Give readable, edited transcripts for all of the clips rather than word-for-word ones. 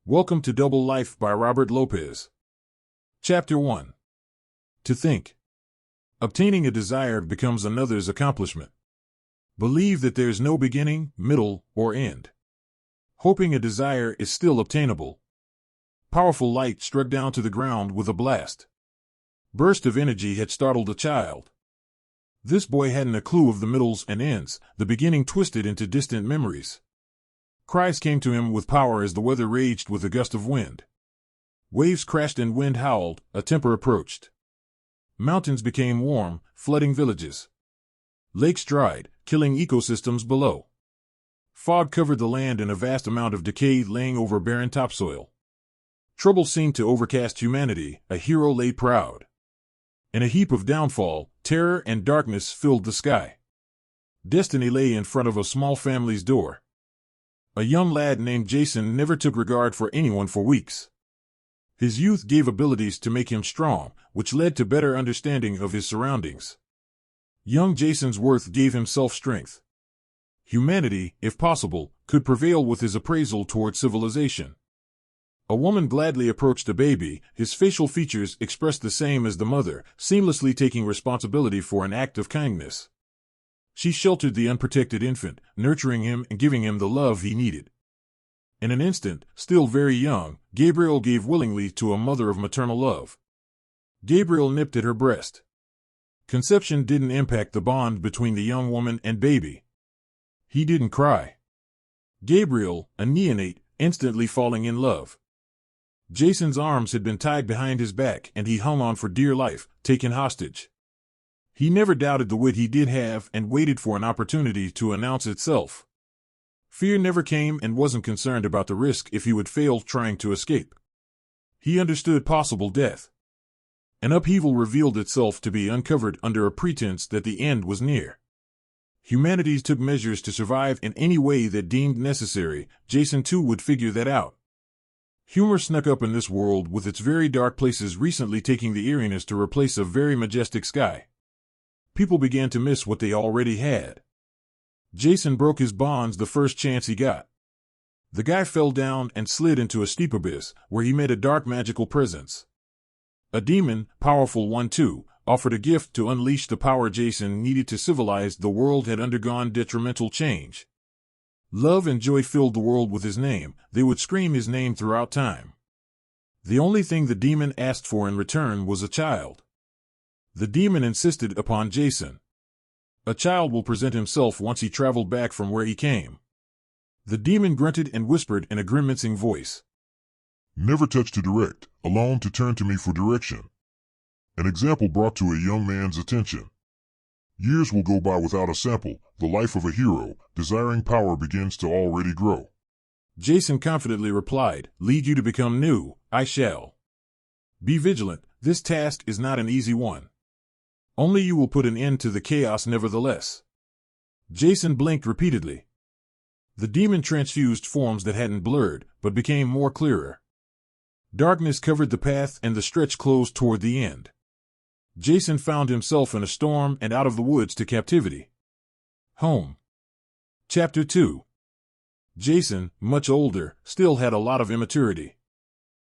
Welcome to Double Life by Robert Lopez. Chapter 1. To think. Obtaining a desire becomes another's accomplishment. Believe that there is no beginning, middle, or end. Hoping a desire is still obtainable. Powerful light struck down to the ground with a blast. Burst of energy had startled a child. This boy hadn't a clue of the middles and ends, the beginning twisted into distant memories. Cries came to him with power as the weather raged with a gust of wind. Waves crashed and wind howled, a temper approached. Mountains became warm, flooding villages. Lakes dried, killing ecosystems below. Fog covered the land and a vast amount of decay laying over barren topsoil. Trouble seemed to overcast humanity, a hero lay proud. In a heap of downfall, terror and darkness filled the sky. Destiny lay in front of a small family's door. A young lad named Jason never took regard for anyone for weeks. His youth gave abilities to make him strong, which led to better understanding of his surroundings. Young Jason's worth gave him self-strength. Humanity, if possible, could prevail with his appraisal toward civilization. A woman gladly approached a baby, his facial features expressed the same as the mother, seamlessly taking responsibility for an act of kindness. She sheltered the unprotected infant, nurturing him and giving him the love he needed. In an instant, still very young, Gabriel gave willingly to a mother of maternal love. Gabriel nipped at her breast. Conception didn't impact the bond between the young woman and baby. He didn't cry. Gabriel, a neonate, instantly falling in love. Jason's arms had been tied behind his back and he hung on for dear life, taken hostage. He never doubted the wit he did have and waited for an opportunity to announce itself. Fear never came and wasn't concerned about the risk if he would fail trying to escape. He understood possible death. An upheaval revealed itself to be uncovered under a pretense that the end was near. Humanity took measures to survive in any way that deemed necessary. Jason too would figure that out. Humor snuck up in this world with its very dark places recently taking the eeriness to replace a very majestic sky. People began to miss what they already had. Jason broke his bonds the first chance he got. The guy fell down and slid into a steep abyss, where he met a dark magical presence. A demon, powerful one too, offered a gift to unleash the power Jason needed to civilize the world had undergone detrimental change. Love and joy filled the world with his name, they would scream his name throughout time. The only thing the demon asked for in return was a child. The demon insisted upon Jason. A child will present himself once he traveled back from where he came. The demon grunted and whispered in a grimacing voice. Never touch to direct, alone to turn to me for direction. An example brought to a young man's attention. Years will go by without a sample, the life of a hero, desiring power begins to already grow. Jason confidently replied, lead you to become new, I shall. Be vigilant, this task is not an easy one. Only you will put an end to the chaos nevertheless. Jason blinked repeatedly. The demon transfused forms that hadn't blurred, but became more clearer. Darkness covered the path and the stretch closed toward the end. Jason found himself in a storm and out of the woods to captivity. Home. Chapter 2. Jason, much older, still had a lot of immaturity.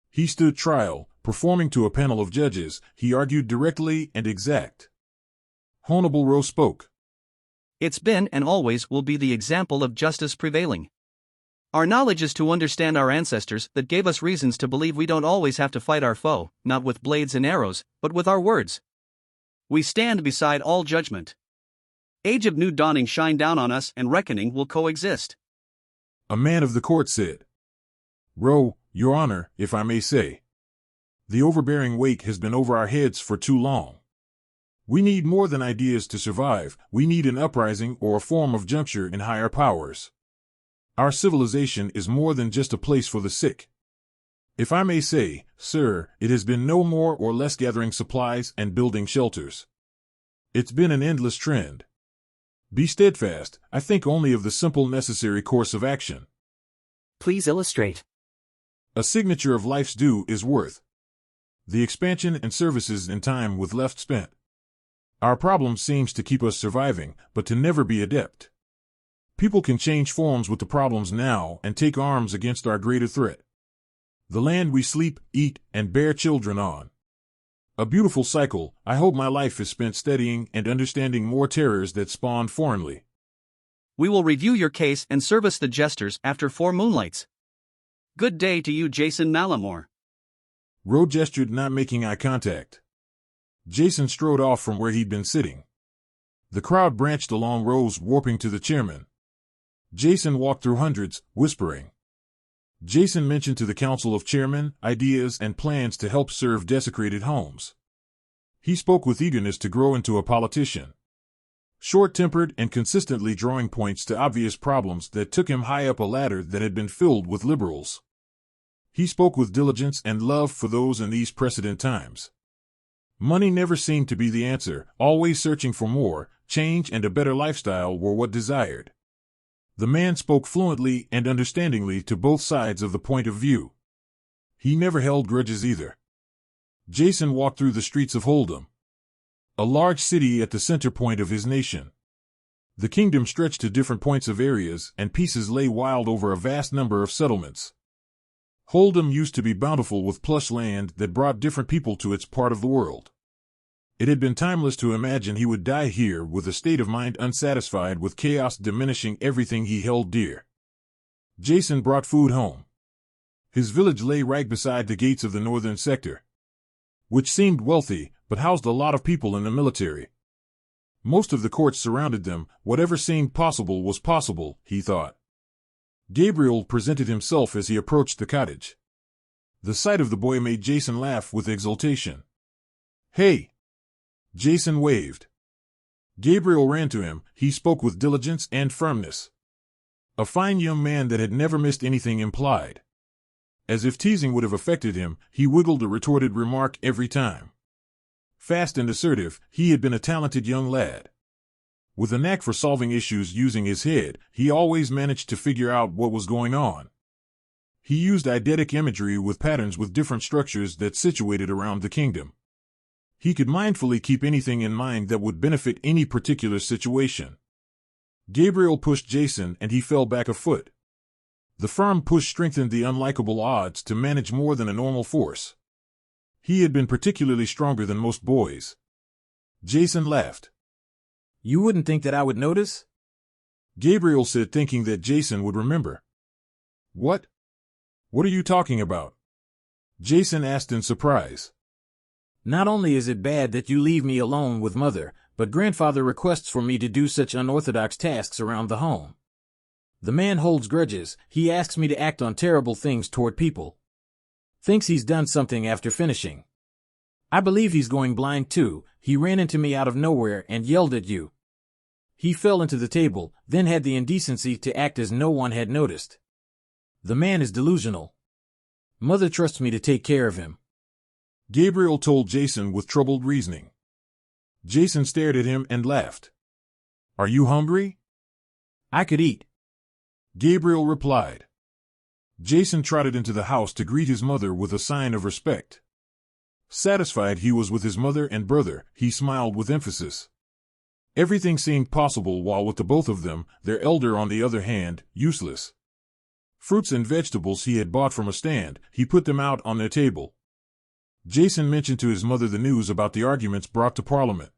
He stood trial, performing to a panel of judges, he argued directly and exact. Honorable Rowe spoke. It's been and always will be the example of justice prevailing. Our knowledge is to understand our ancestors that gave us reasons to believe we don't always have to fight our foe, not with blades and arrows, but with our words. We stand beside all judgment. Age of new dawning shine down on us and reckoning will coexist. A man of the court said. Rowe, Your Honor, if I may say. The overbearing weight has been over our heads for too long. We need more than ideas to survive, we need an uprising or a form of juncture in higher powers. Our civilization is more than just a place for the sick. If I may say, sir, it has been no more or less gathering supplies and building shelters. It's been an endless trend. Be steadfast, I think only of the simple necessary course of action. Please illustrate. A signature of life's due is worth. The expansion and services in time with left spent. Our problem seems to keep us surviving, but to never be adept. People can change forms with the problems now and take arms against our greater threat. The land we sleep, eat, and bear children on. A beautiful cycle. I hope my life is spent studying and understanding more terrors that spawn foreignly. We will review your case and service the jesters after 4 moonlights. Good day to you, Jason Malamore. Roe gestured, not making eye contact. Jason strode off from where he'd been sitting. The crowd branched along rows, warping to the chairman. Jason walked through hundreds, whispering. Jason mentioned to the council of chairmen ideas and plans to help serve desecrated homes. He spoke with eagerness to grow into a politician. Short-tempered and consistently drawing points to obvious problems that took him high up a ladder that had been filled with liberals. He spoke with diligence and love for those in these precedent times. Money never seemed to be the answer, always searching for more, change and a better lifestyle were what desired. The man spoke fluently and understandingly to both sides of the point of view. He never held grudges either. Jason walked through the streets of Hold'em, a large city at the center point of his nation. The kingdom stretched to different points of areas, and pieces lay wild over a vast number of settlements. Hold'em used to be bountiful with plush land that brought different people to its part of the world. It had been timeless to imagine he would die here with a state of mind unsatisfied with chaos diminishing everything he held dear. Jason brought food home. His village lay right beside the gates of the northern sector, which seemed wealthy, but housed a lot of people in the military. Most of the courts surrounded them. Whatever seemed possible was possible, he thought. Gabriel presented himself as he approached the cottage. The sight of the boy made Jason laugh with exultation. "Hey!" Jason waved. Gabriel ran to him. He spoke with diligence and firmness. A fine young man that had never missed anything implied. As if teasing would have affected him, he wiggled a retorted remark every time. Fast and assertive, he had been a talented young lad. With a knack for solving issues using his head, he always managed to figure out what was going on. He used eidetic imagery with patterns with different structures that situated around the kingdom. He could mindfully keep anything in mind that would benefit any particular situation. Gabriel pushed Jason and he fell back a foot. The firm push strengthened the unlikable odds to manage more than a normal force. He had been particularly stronger than most boys. Jason laughed. "You wouldn't think that I would notice?" Gabriel said, thinking that Jason would remember. What? What are you talking about?" Jason asked in surprise. "Not only is it bad that you leave me alone with Mother, but Grandfather requests for me to do such unorthodox tasks around the home. The man holds grudges. He asks me to act on terrible things toward people. Thinks he's done something after finishing. I believe he's going blind too. He ran into me out of nowhere and yelled at you. He fell into the table, then had the indecency to act as no one had noticed. The man is delusional. Mother trusts me to take care of him." Gabriel told Jason with troubled reasoning. Jason stared at him and laughed. "Are you hungry?" "I could eat," Gabriel replied. Jason trotted into the house to greet his mother with a sign of respect. Satisfied he was with his mother and brother, he smiled with emphasis. Everything seemed possible while with the both of them, their elder on the other hand, useless. Fruits and vegetables he had bought from a stand, he put them out on their table. Jason mentioned to his mother the news about the arguments brought to Parliament.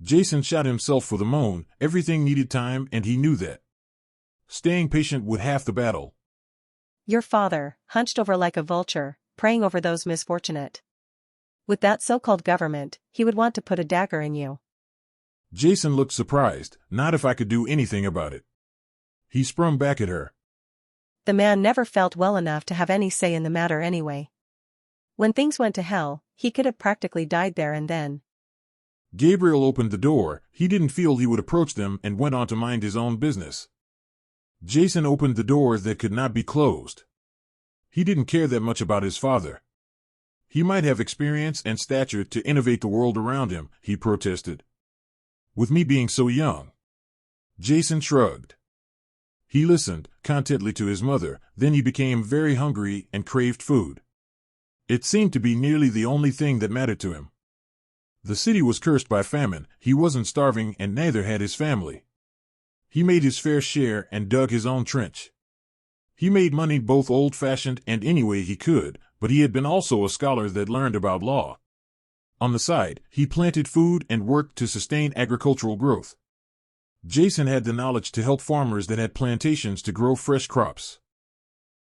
Jason shot himself for the moan. Everything needed time and he knew that. Staying patient with half the battle. Your father, hunched over like a vulture, praying over those misfortunate. With that so-called government, he would want to put a dagger in you. Jason looked surprised. Not if I could do anything about it. He sprung back at her. The man never felt well enough to have any say in the matter anyway. When things went to hell, he could have practically died there and then. Gabriel opened the door. He didn't feel he would approach them and went on to mind his own business. Jason opened the door that could not be closed. He didn't care that much about his father. He might have experience and stature to innovate the world around him, he protested. With me being so young. Jason shrugged. He listened, contently to his mother, then he became very hungry and craved food. It seemed to be nearly the only thing that mattered to him. The city was cursed by famine. He wasn't starving and neither had his family. He made his fair share and dug his own trench. He made money both old-fashioned and any way he could, but he had been also a scholar that learned about law. On the side, he planted food and worked to sustain agricultural growth. Jason had the knowledge to help farmers that had plantations to grow fresh crops.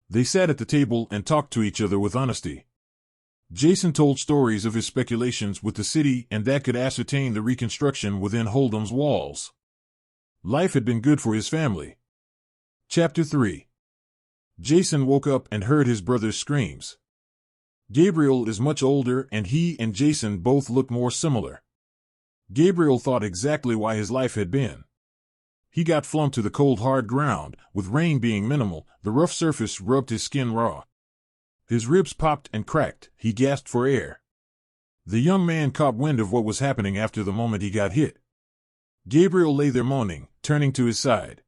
They sat at the table and talked to each other with honesty. Jason told stories of his speculations with the city and that could ascertain the reconstruction within Hold'em's walls. Life had been good for his family. Chapter 3. Jason woke up and heard his brother's screams. Gabriel is much older and he and Jason both look more similar. Gabriel thought exactly why his life had been. He got flung to the cold hard ground, with rain being minimal, the rough surface rubbed his skin raw. His ribs popped and cracked, he gasped for air. The young man caught wind of what was happening after the moment he got hit. Gabriel lay there moaning, turning to his side.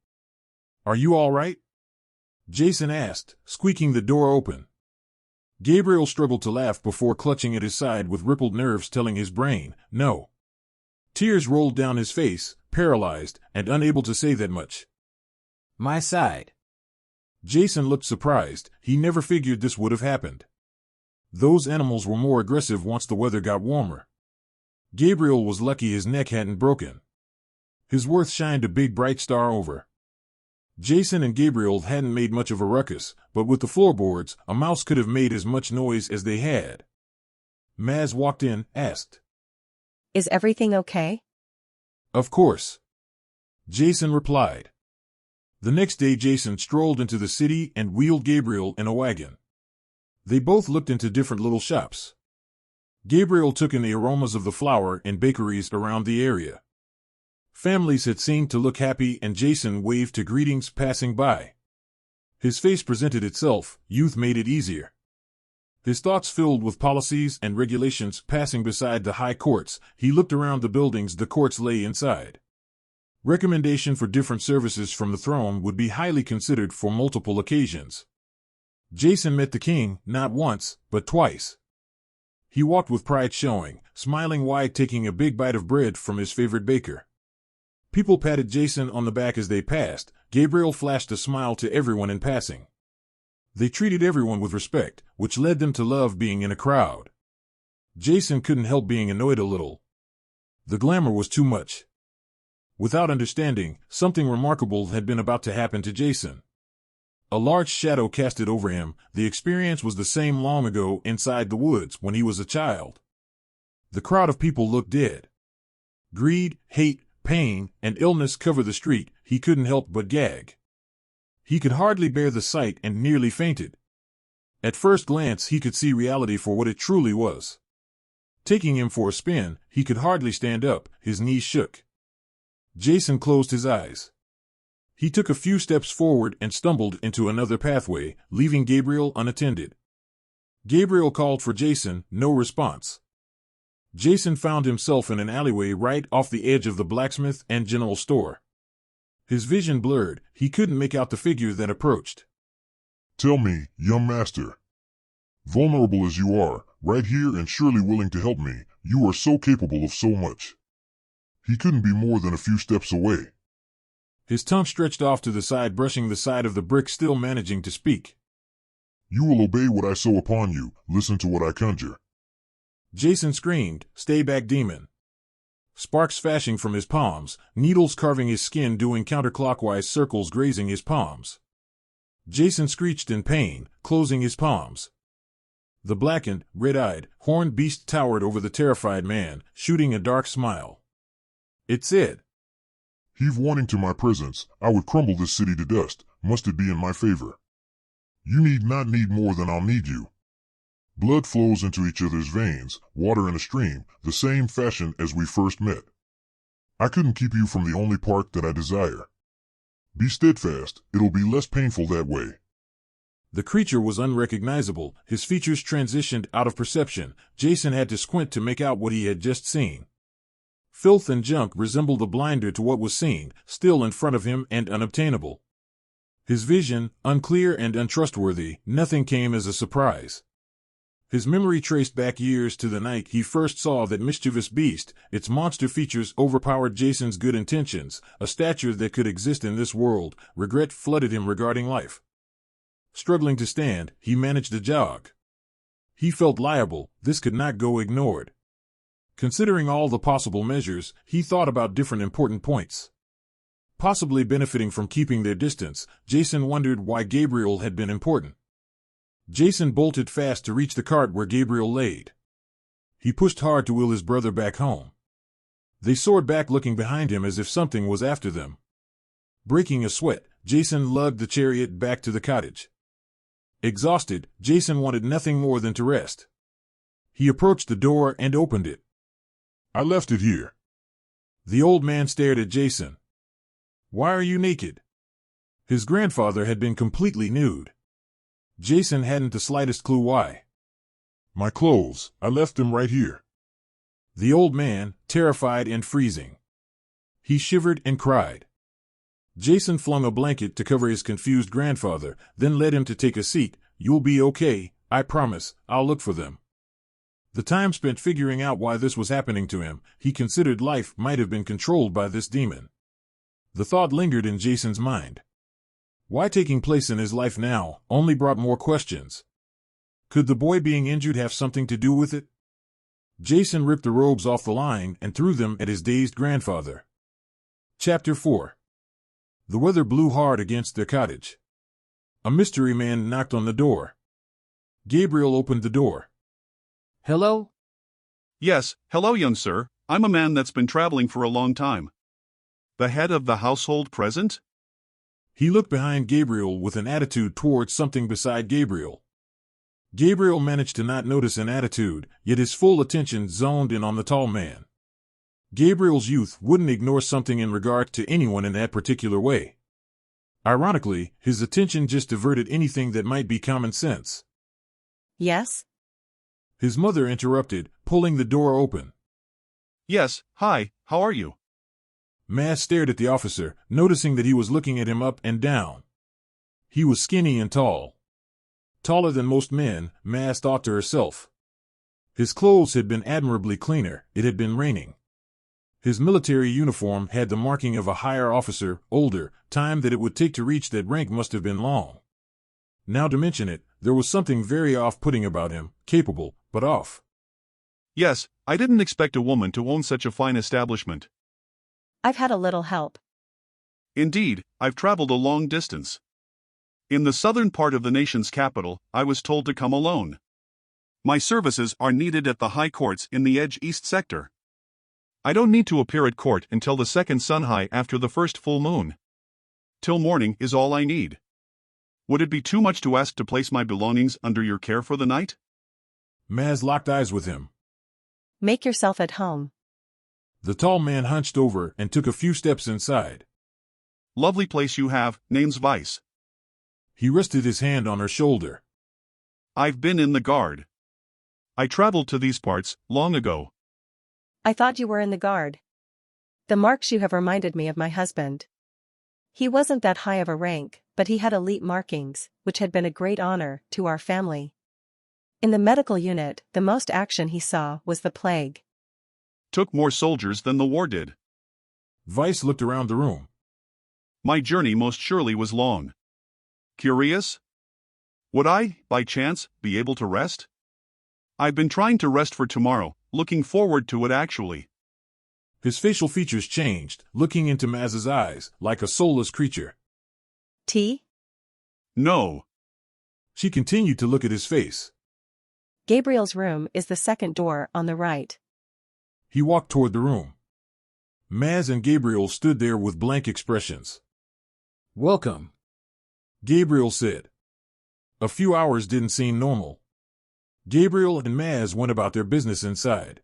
"Are you all right?" Jason asked, squeaking the door open. Gabriel struggled to laugh before clutching at his side with rippled nerves telling his brain, no. Tears rolled down his face, paralyzed, and unable to say that much. My side. Jason looked surprised, he never figured this would have happened. Those animals were more aggressive once the weather got warmer. Gabriel was lucky his neck hadn't broken. His worth shined a big bright star over. Jason and Gabriel hadn't made much of a ruckus, but with the floorboards, a mouse could have made as much noise as they had. Maz walked in, asked, Is everything okay? Of course. Jason replied. The next day Jason strolled into the city and wheeled Gabriel in a wagon. They both looked into different little shops. Gabriel took in the aromas of the flour in bakeries around the area. Families had seemed to look happy and Jason waved to greetings passing by. His face presented itself, youth made it easier. His thoughts filled with policies and regulations passing beside the high courts, he looked around the buildings the courts lay inside. Recommendation for different services from the throne would be highly considered for multiple occasions. Jason met the king, not once, but twice. He walked with pride showing, smiling wide, taking a big bite of bread from his favorite baker. People patted Jason on the back as they passed. Gabriel flashed a smile to everyone in passing. They treated everyone with respect, which led them to love being in a crowd. Jason couldn't help being annoyed a little. The glamour was too much. Without understanding, something remarkable had been about to happen to Jason. A large shadow casted over him. The experience was the same long ago inside the woods when he was a child. The crowd of people looked dead. Greed, hate, pain, and illness covered the street. He couldn't help but gag. He could hardly bear the sight and nearly fainted. At first glance he could see reality for what it truly was. Taking him for a spin, he could hardly stand up, his knees shook. Jason closed his eyes. He took a few steps forward and stumbled into another pathway, leaving Gabriel unattended. Gabriel called for Jason, no response. Jason found himself in an alleyway right off the edge of the blacksmith and general store. His vision blurred, he couldn't make out the figure that approached. Tell me, young master. Vulnerable as you are, right here and surely willing to help me, you are so capable of so much. He couldn't be more than a few steps away. His tongue stretched off to the side, brushing the side of the brick, still managing to speak. You will obey what I sow upon you, listen to what I conjure. Jason screamed, Stay back, demon. Sparks flashing from his palms, needles carving his skin, doing counterclockwise circles, grazing his palms. Jason screeched in pain, closing his palms. The blackened, red-eyed, horned beast towered over the terrified man, shooting a dark smile. It said, Heave warning to my presence, I would crumble this city to dust, must it be in my favor. You need not need more than I'll need you. Blood flows into each other's veins, water in a stream, the same fashion as we first met. I couldn't keep you from the only part that I desire. Be steadfast, it'll be less painful that way. The creature was unrecognizable, his features transitioned out of perception. Jason had to squint to make out what he had just seen. Filth and junk resembled a blinder to what was seen, still in front of him and unobtainable. His vision, unclear and untrustworthy, nothing came as a surprise. His memory traced back years to the night he first saw that mischievous beast. Its monster features overpowered Jason's good intentions, a stature that could exist in this world. Regret flooded him regarding life. Struggling to stand, he managed to jog. He felt liable, this could not go ignored. Considering all the possible measures, he thought about different important points. Possibly benefiting from keeping their distance, Jason wondered why Gabriel had been important. Jason bolted fast to reach the cart where Gabriel laid. He pushed hard to wheel his brother back home. They soared back, looking behind him as if something was after them. Breaking a sweat, Jason lugged the chariot back to the cottage. Exhausted, Jason wanted nothing more than to rest. He approached the door and opened it. I left it here. The old man stared at Jason. Why are you naked? His grandfather had been completely nude. Jason hadn't the slightest clue why. My clothes, I left them right here. The old man, terrified and freezing. He shivered and cried. Jason flung a blanket to cover his confused grandfather, then led him to take a seat. You'll be okay, I promise, I'll look for them. The time spent figuring out why this was happening to him, he considered life might have been controlled by this demon. The thought lingered in Jason's mind. Why taking place in his life now only brought more questions. Could the boy being injured have something to do with it? Jason ripped the robes off the line and threw them at his dazed grandfather. Chapter 4. The weather blew hard against their cottage. A mystery man knocked on the door. Gabriel opened the door. Hello? Yes, hello, young sir. I'm a man that's been traveling for a long time. The head of the household present? He looked behind Gabriel with an attitude towards something beside Gabriel. Gabriel managed to not notice an attitude, yet his full attention zoned in on the tall man. Gabriel's youth wouldn't ignore something in regard to anyone in that particular way. Ironically, his attention just diverted anything that might be common sense. Yes? His mother interrupted, pulling the door open. Yes, hi, how are you? Maz stared at the officer, noticing that he was looking at him up and down. He was skinny and tall. Taller than most men, Maz thought to herself. His clothes had been admirably cleaner, it had been raining. His military uniform had the marking of a higher officer, older, time that it would take to reach that rank must have been long. Now to mention it, there was something very off-putting about him, capable, but off. Yes, I didn't expect a woman to own such a fine establishment. I've had a little help. Indeed, I've traveled a long distance. In the southern part of the nation's capital, I was told to come alone. My services are needed at the high courts in the Edge East sector. I don't need to appear at court until the second sun high after the first full moon. Till morning is all I need. Would it be too much to ask to place my belongings under your care for the night? Maz locked eyes with him. Make yourself at home. The tall man hunched over and took a few steps inside. Lovely place you have, name's Vice. He rested his hand on her shoulder. I've been in the guard. I traveled to these parts, long ago. I thought you were in the guard. The marks you have reminded me of my husband. He wasn't that high of a rank, but he had elite markings, which had been a great honor to our family. In the medical unit, the most action he saw was the plague. Took more soldiers than the war did. Vice looked around the room. My journey most surely was long. Curious? Would I, by chance, be able to rest? I've been trying to rest for tomorrow, looking forward to it actually. His facial features changed, looking into Maz's eyes, like a soulless creature. Tea? No. She continued to look at his face. Gabriel's room is the second door on the right. He walked toward the room. Maz and Gabriel stood there with blank expressions. Welcome, Gabriel said. A few hours didn't seem normal. Gabriel and Maz went about their business inside.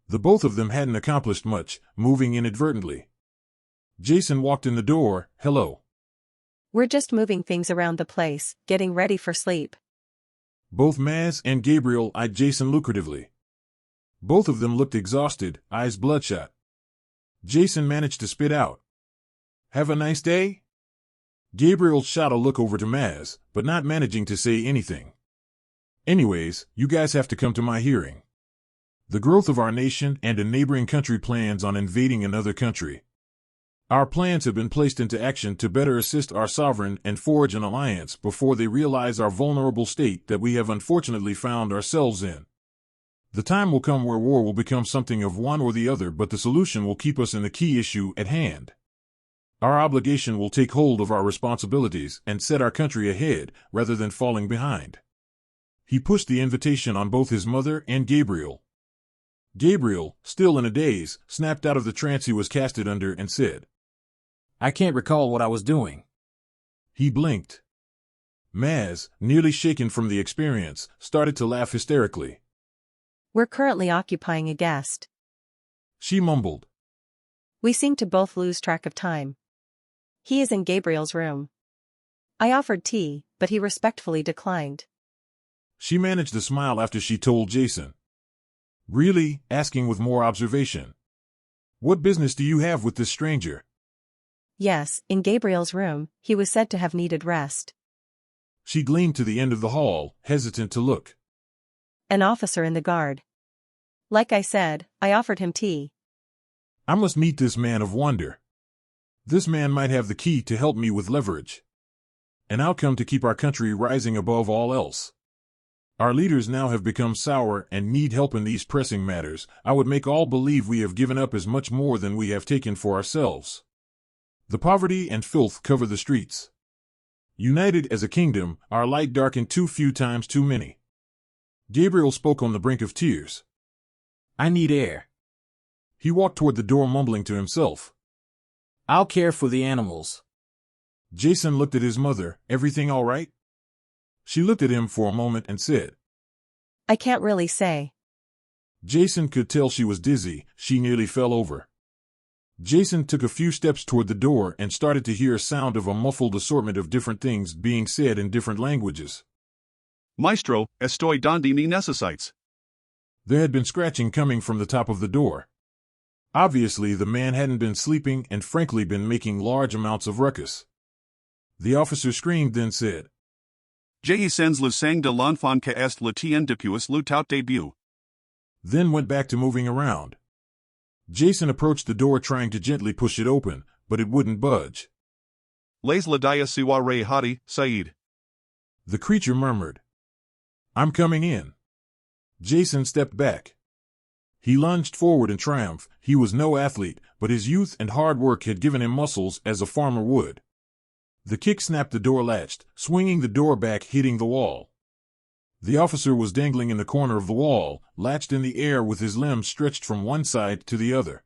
The both of them hadn't accomplished much, moving inadvertently. Jason walked in the door. Hello. We're just moving things around the place, getting ready for sleep. Both Maz and Gabriel eyed Jason lucratively. Both of them looked exhausted, eyes bloodshot. Jason managed to spit out. Have a nice day? Gabriel shot a look over to Maz, but not managing to say anything. Anyways, you guys have to come to my hearing. The growth of our nation and a neighboring country plans on invading another country. Our plans have been placed into action to better assist our sovereign and forge an alliance before they realize our vulnerable state that we have unfortunately found ourselves in. The time will come where war will become something of one or the other, but the solution will keep us in the key issue at hand. Our obligation will take hold of our responsibilities and set our country ahead rather than falling behind. He pushed the invitation on both his mother and Gabriel. Gabriel, still in a daze, snapped out of the trance he was casted under and said, I can't recall what I was doing. He blinked. Maz, nearly shaken from the experience, started to laugh hysterically. We're currently occupying a guest. She mumbled. We seem to both lose track of time. He is in Gabriel's room. I offered tea, but he respectfully declined. She managed a smile after she told Jason. Really? Asking with more observation. What business do you have with this stranger? Yes, in Gabriel's room, he was said to have needed rest. She gleamed to the end of the hall, hesitant to look. An officer in the guard. Like I said, I offered him tea. I must meet this man of wonder. This man might have the key to help me with leverage. An outcome to keep our country rising above all else. Our leaders now have become sour and need help in these pressing matters. I would make all believe we have given up as much more than we have taken for ourselves. The poverty and filth cover the streets. United as a kingdom, our light darkened too few times too many. Gabriel spoke on the brink of tears. I need air. He walked toward the door mumbling to himself. I'll care for the animals. Jason looked at his mother. Everything all right? She looked at him for a moment and said, I can't really say. Jason could tell she was dizzy. She nearly fell over. Jason took a few steps toward the door and started to hear a sound of a muffled assortment of different things being said in different languages. Maestro, estoy donde me necesites. There had been scratching coming from the top of the door. Obviously, the man hadn't been sleeping and frankly been making large amounts of ruckus. The officer screamed, then said, Je sens le sang de l'enfant que est le tien depuis le tout début. Then went back to moving around. Jason approached the door trying to gently push it open, but it wouldn't budge. Les ladaya siware hadi, Said. The creature murmured. I'm coming in. Jason stepped back. He lunged forward in triumph. He was no athlete, but his youth and hard work had given him muscles as a farmer would. The kick snapped the door latched, swinging the door back, hitting the wall. The officer was dangling in the corner of the wall, latched in the air with his limbs stretched from one side to the other.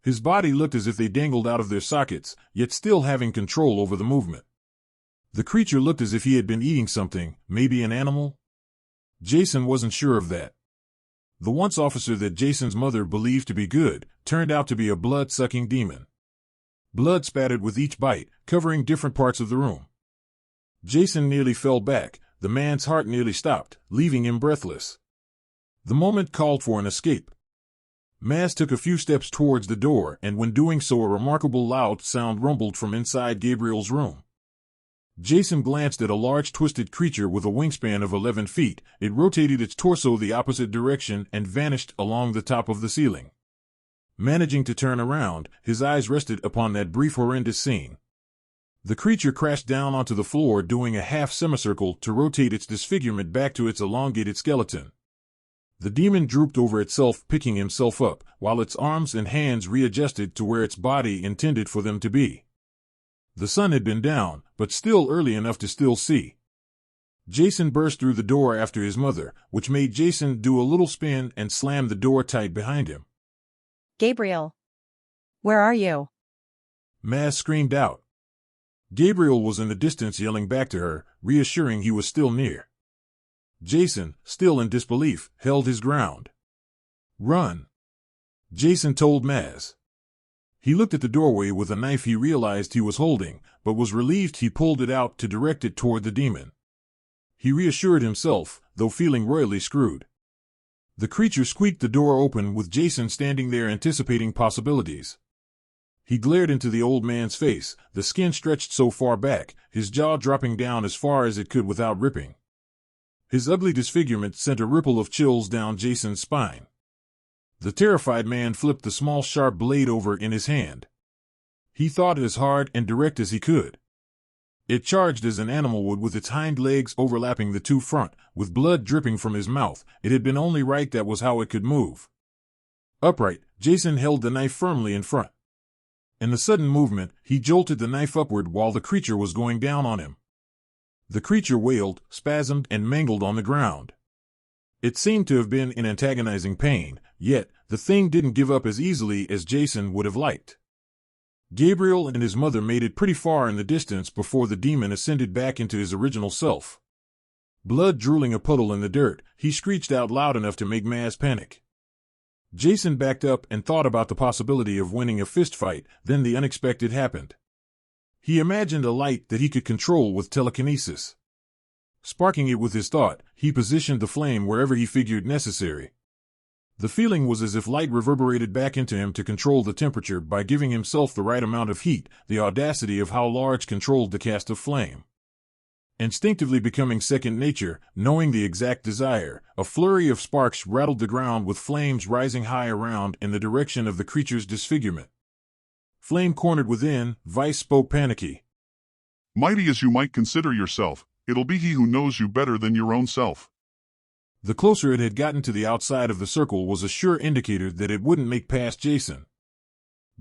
His body looked as if they dangled out of their sockets, yet still having control over the movement. The creature looked as if he had been eating something, maybe an animal. Jason wasn't sure of that. The once officer that Jason's mother believed to be good turned out to be a blood-sucking demon. Blood spattered with each bite, covering different parts of the room. Jason nearly fell back. The man's heart nearly stopped, leaving him breathless. The moment called for an escape. Maz took a few steps towards the door, and when doing so a remarkable loud sound rumbled from inside Gabriel's room. Jason glanced at a large twisted creature with a wingspan of 11 feet. It rotated its torso the opposite direction and vanished along the top of the ceiling. Managing to turn around, his eyes rested upon that brief horrendous scene. The creature crashed down onto the floor, doing a half semicircle to rotate its disfigurement back to its elongated skeleton. The demon drooped over itself, picking himself up, while its arms and hands readjusted to where its body intended for them to be. The sun had been down, but still early enough to still see. Jason burst through the door after his mother, which made Jason do a little spin and slam the door tight behind him. Gabriel. Where are you? Maz screamed out. Gabriel was in the distance yelling back to her, reassuring he was still near. Jason, still in disbelief, held his ground. Run! Jason told Maz. He looked at the doorway with a knife he realized he was holding, but was relieved he pulled it out to direct it toward the demon. He reassured himself, though feeling royally screwed. The creature squeaked the door open with Jason standing there anticipating possibilities. He glared into the old man's face, the skin stretched so far back, his jaw dropping down as far as it could without ripping. His ugly disfigurement sent a ripple of chills down Jason's spine. The terrified man flipped the small sharp blade over in his hand. He thought as hard and direct as he could. It charged as an animal would, with its hind legs overlapping the two front, with blood dripping from his mouth. It had been only right that was how it could move. Upright, Jason held the knife firmly in front. In the sudden movement, he jolted the knife upward while the creature was going down on him. The creature wailed, spasmed, and mangled on the ground. It seemed to have been in antagonizing pain, yet the thing didn't give up as easily as Jason would have liked. Gabriel and his mother made it pretty far in the distance before the demon ascended back into his original self. Blood drooling a puddle in the dirt, he screeched out loud enough to make Maz panic. Jason backed up and thought about the possibility of winning a fist fight. Then the unexpected happened. He imagined a light that he could control with telekinesis. Sparking it with his thought, he positioned the flame wherever he figured necessary. The feeling was as if light reverberated back into him to control the temperature by giving himself the right amount of heat. The audacity of how large controlled the cast of flame. Instinctively becoming second nature, knowing the exact desire, a flurry of sparks rattled the ground with flames rising high around in the direction of the creature's disfigurement. Flame cornered within, Vice spoke panicky. Mighty as you might consider yourself, it'll be he who knows you better than your own self. The closer it had gotten to the outside of the circle was a sure indicator that it wouldn't make past Jason.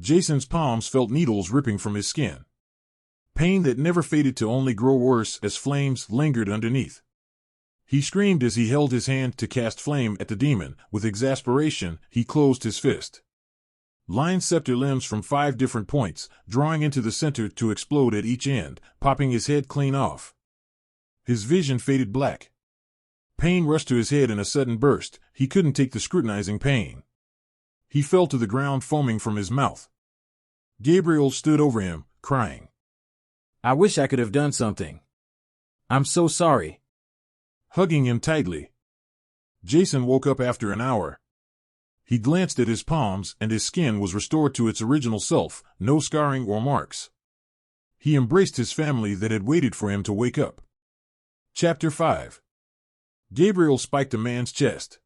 Jason's palms felt needles ripping from his skin. Pain that never faded to only grow worse as flames lingered underneath. He screamed as he held his hand to cast flame at the demon. With exasperation, he closed his fist. Line scepter limbs from 5 different points, drawing into the center to explode at each end, popping his head clean off. His vision faded black. Pain rushed to his head in a sudden burst. He couldn't take the scrutinizing pain. He fell to the ground, foaming from his mouth. Gabriel stood over him, crying. I wish I could have done something. I'm so sorry. Hugging him tightly. Jason woke up after an hour. He glanced at his palms, and his skin was restored to its original self, no scarring or marks. He embraced his family that had waited for him to wake up. Chapter 5. Gabriel spiked a man's chest.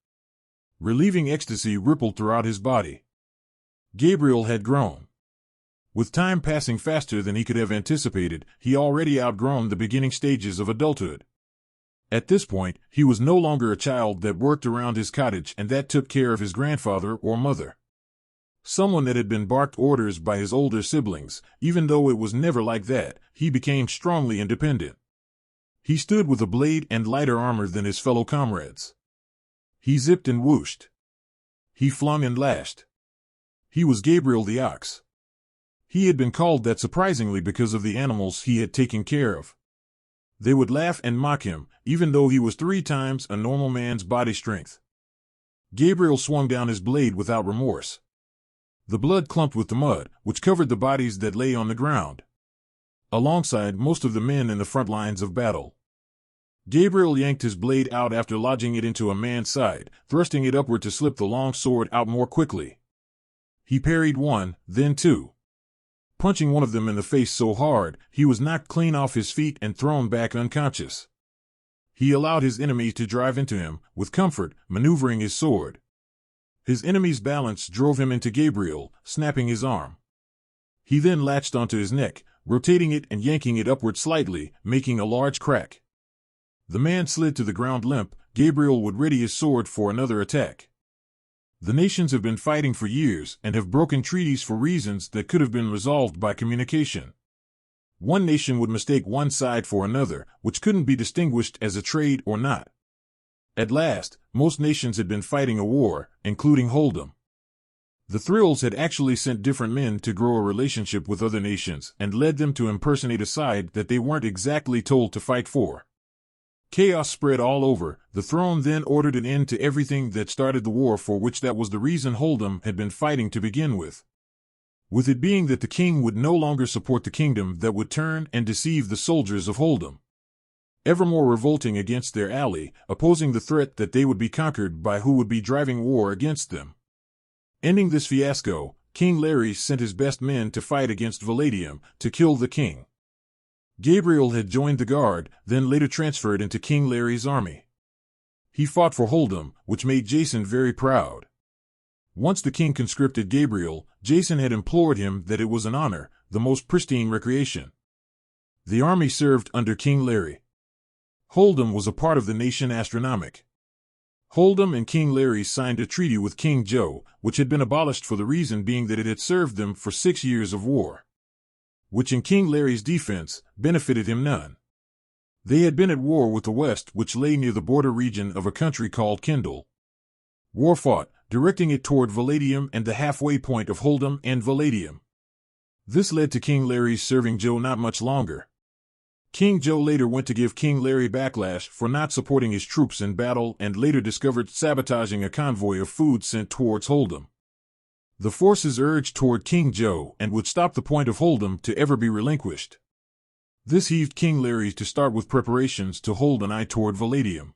Relieving ecstasy rippled throughout his body. Gabriel had grown. With time passing faster than he could have anticipated, he already outgrown the beginning stages of adulthood. At this point, he was no longer a child that worked around his cottage and that took care of his grandfather or mother. Someone that had been barked orders by his older siblings. Even though it was never like that, he became strongly independent. He stood with a blade and lighter armor than his fellow comrades. He zipped and whooshed. He flung and lashed. He was Gabriel the Ox. He had been called that surprisingly because of the animals he had taken care of. They would laugh and mock him, even though he was 3 times a normal man's body strength. Gabriel swung down his blade without remorse. The blood clumped with the mud, which covered the bodies that lay on the ground, alongside most of the men in the front lines of battle. Gabriel yanked his blade out after lodging it into a man's side, thrusting it upward to slip the long sword out more quickly. He parried 1, then 2. Punching one of them in the face so hard, he was knocked clean off his feet and thrown back unconscious. He allowed his enemy to drive into him, with comfort, maneuvering his sword. His enemy's balance drove him into Gabriel, snapping his arm. He then latched onto his neck, rotating it and yanking it upward slightly, making a large crack. The man slid to the ground limp. Gabriel would ready his sword for another attack. The nations have been fighting for years and have broken treaties for reasons that could have been resolved by communication. One nation would mistake one side for another, which couldn't be distinguished as a trade or not. At last, most nations had been fighting a war, including Hold'em. The Thrills had actually sent different men to grow a relationship with other nations and led them to impersonate a side that they weren't exactly told to fight for. Chaos spread all over. The throne then ordered an end to everything that started the war, for which that was the reason Hold'em had been fighting to begin with. With it being that the king would no longer support the kingdom that would turn and deceive the soldiers of Hold'em. Ever more revolting against their ally, opposing the threat that they would be conquered by who would be driving war against them. Ending this fiasco, King Larry sent his best men to fight against Valadium, to kill the king. Gabriel had joined the guard, then later transferred into King Larry's army. He fought for Hold'em, which made Jason very proud. Once the king conscripted Gabriel, Jason had implored him that it was an honor, the most pristine recreation. The army served under King Larry. Hold'em was a part of the nation astronomic. Hold'em and King Larry signed a treaty with King Joe, which had been abolished for the reason being that it had served them for 6 years of war, which in King Larry's defense benefited him none. They had been at war with the West, which lay near the border region of a country called Kendall. War fought, directing it toward Valadium and the halfway point of Hold'em and Valadium. This led to King Larry's serving Joe not much longer. King Joe later went to give King Larry backlash for not supporting his troops in battle and later discovered sabotaging a convoy of food sent towards Hold'em. The forces urged toward King Joe and would stop the point of Hold'em to ever be relinquished. This heaved King Larry to start with preparations to hold an eye toward Valadium.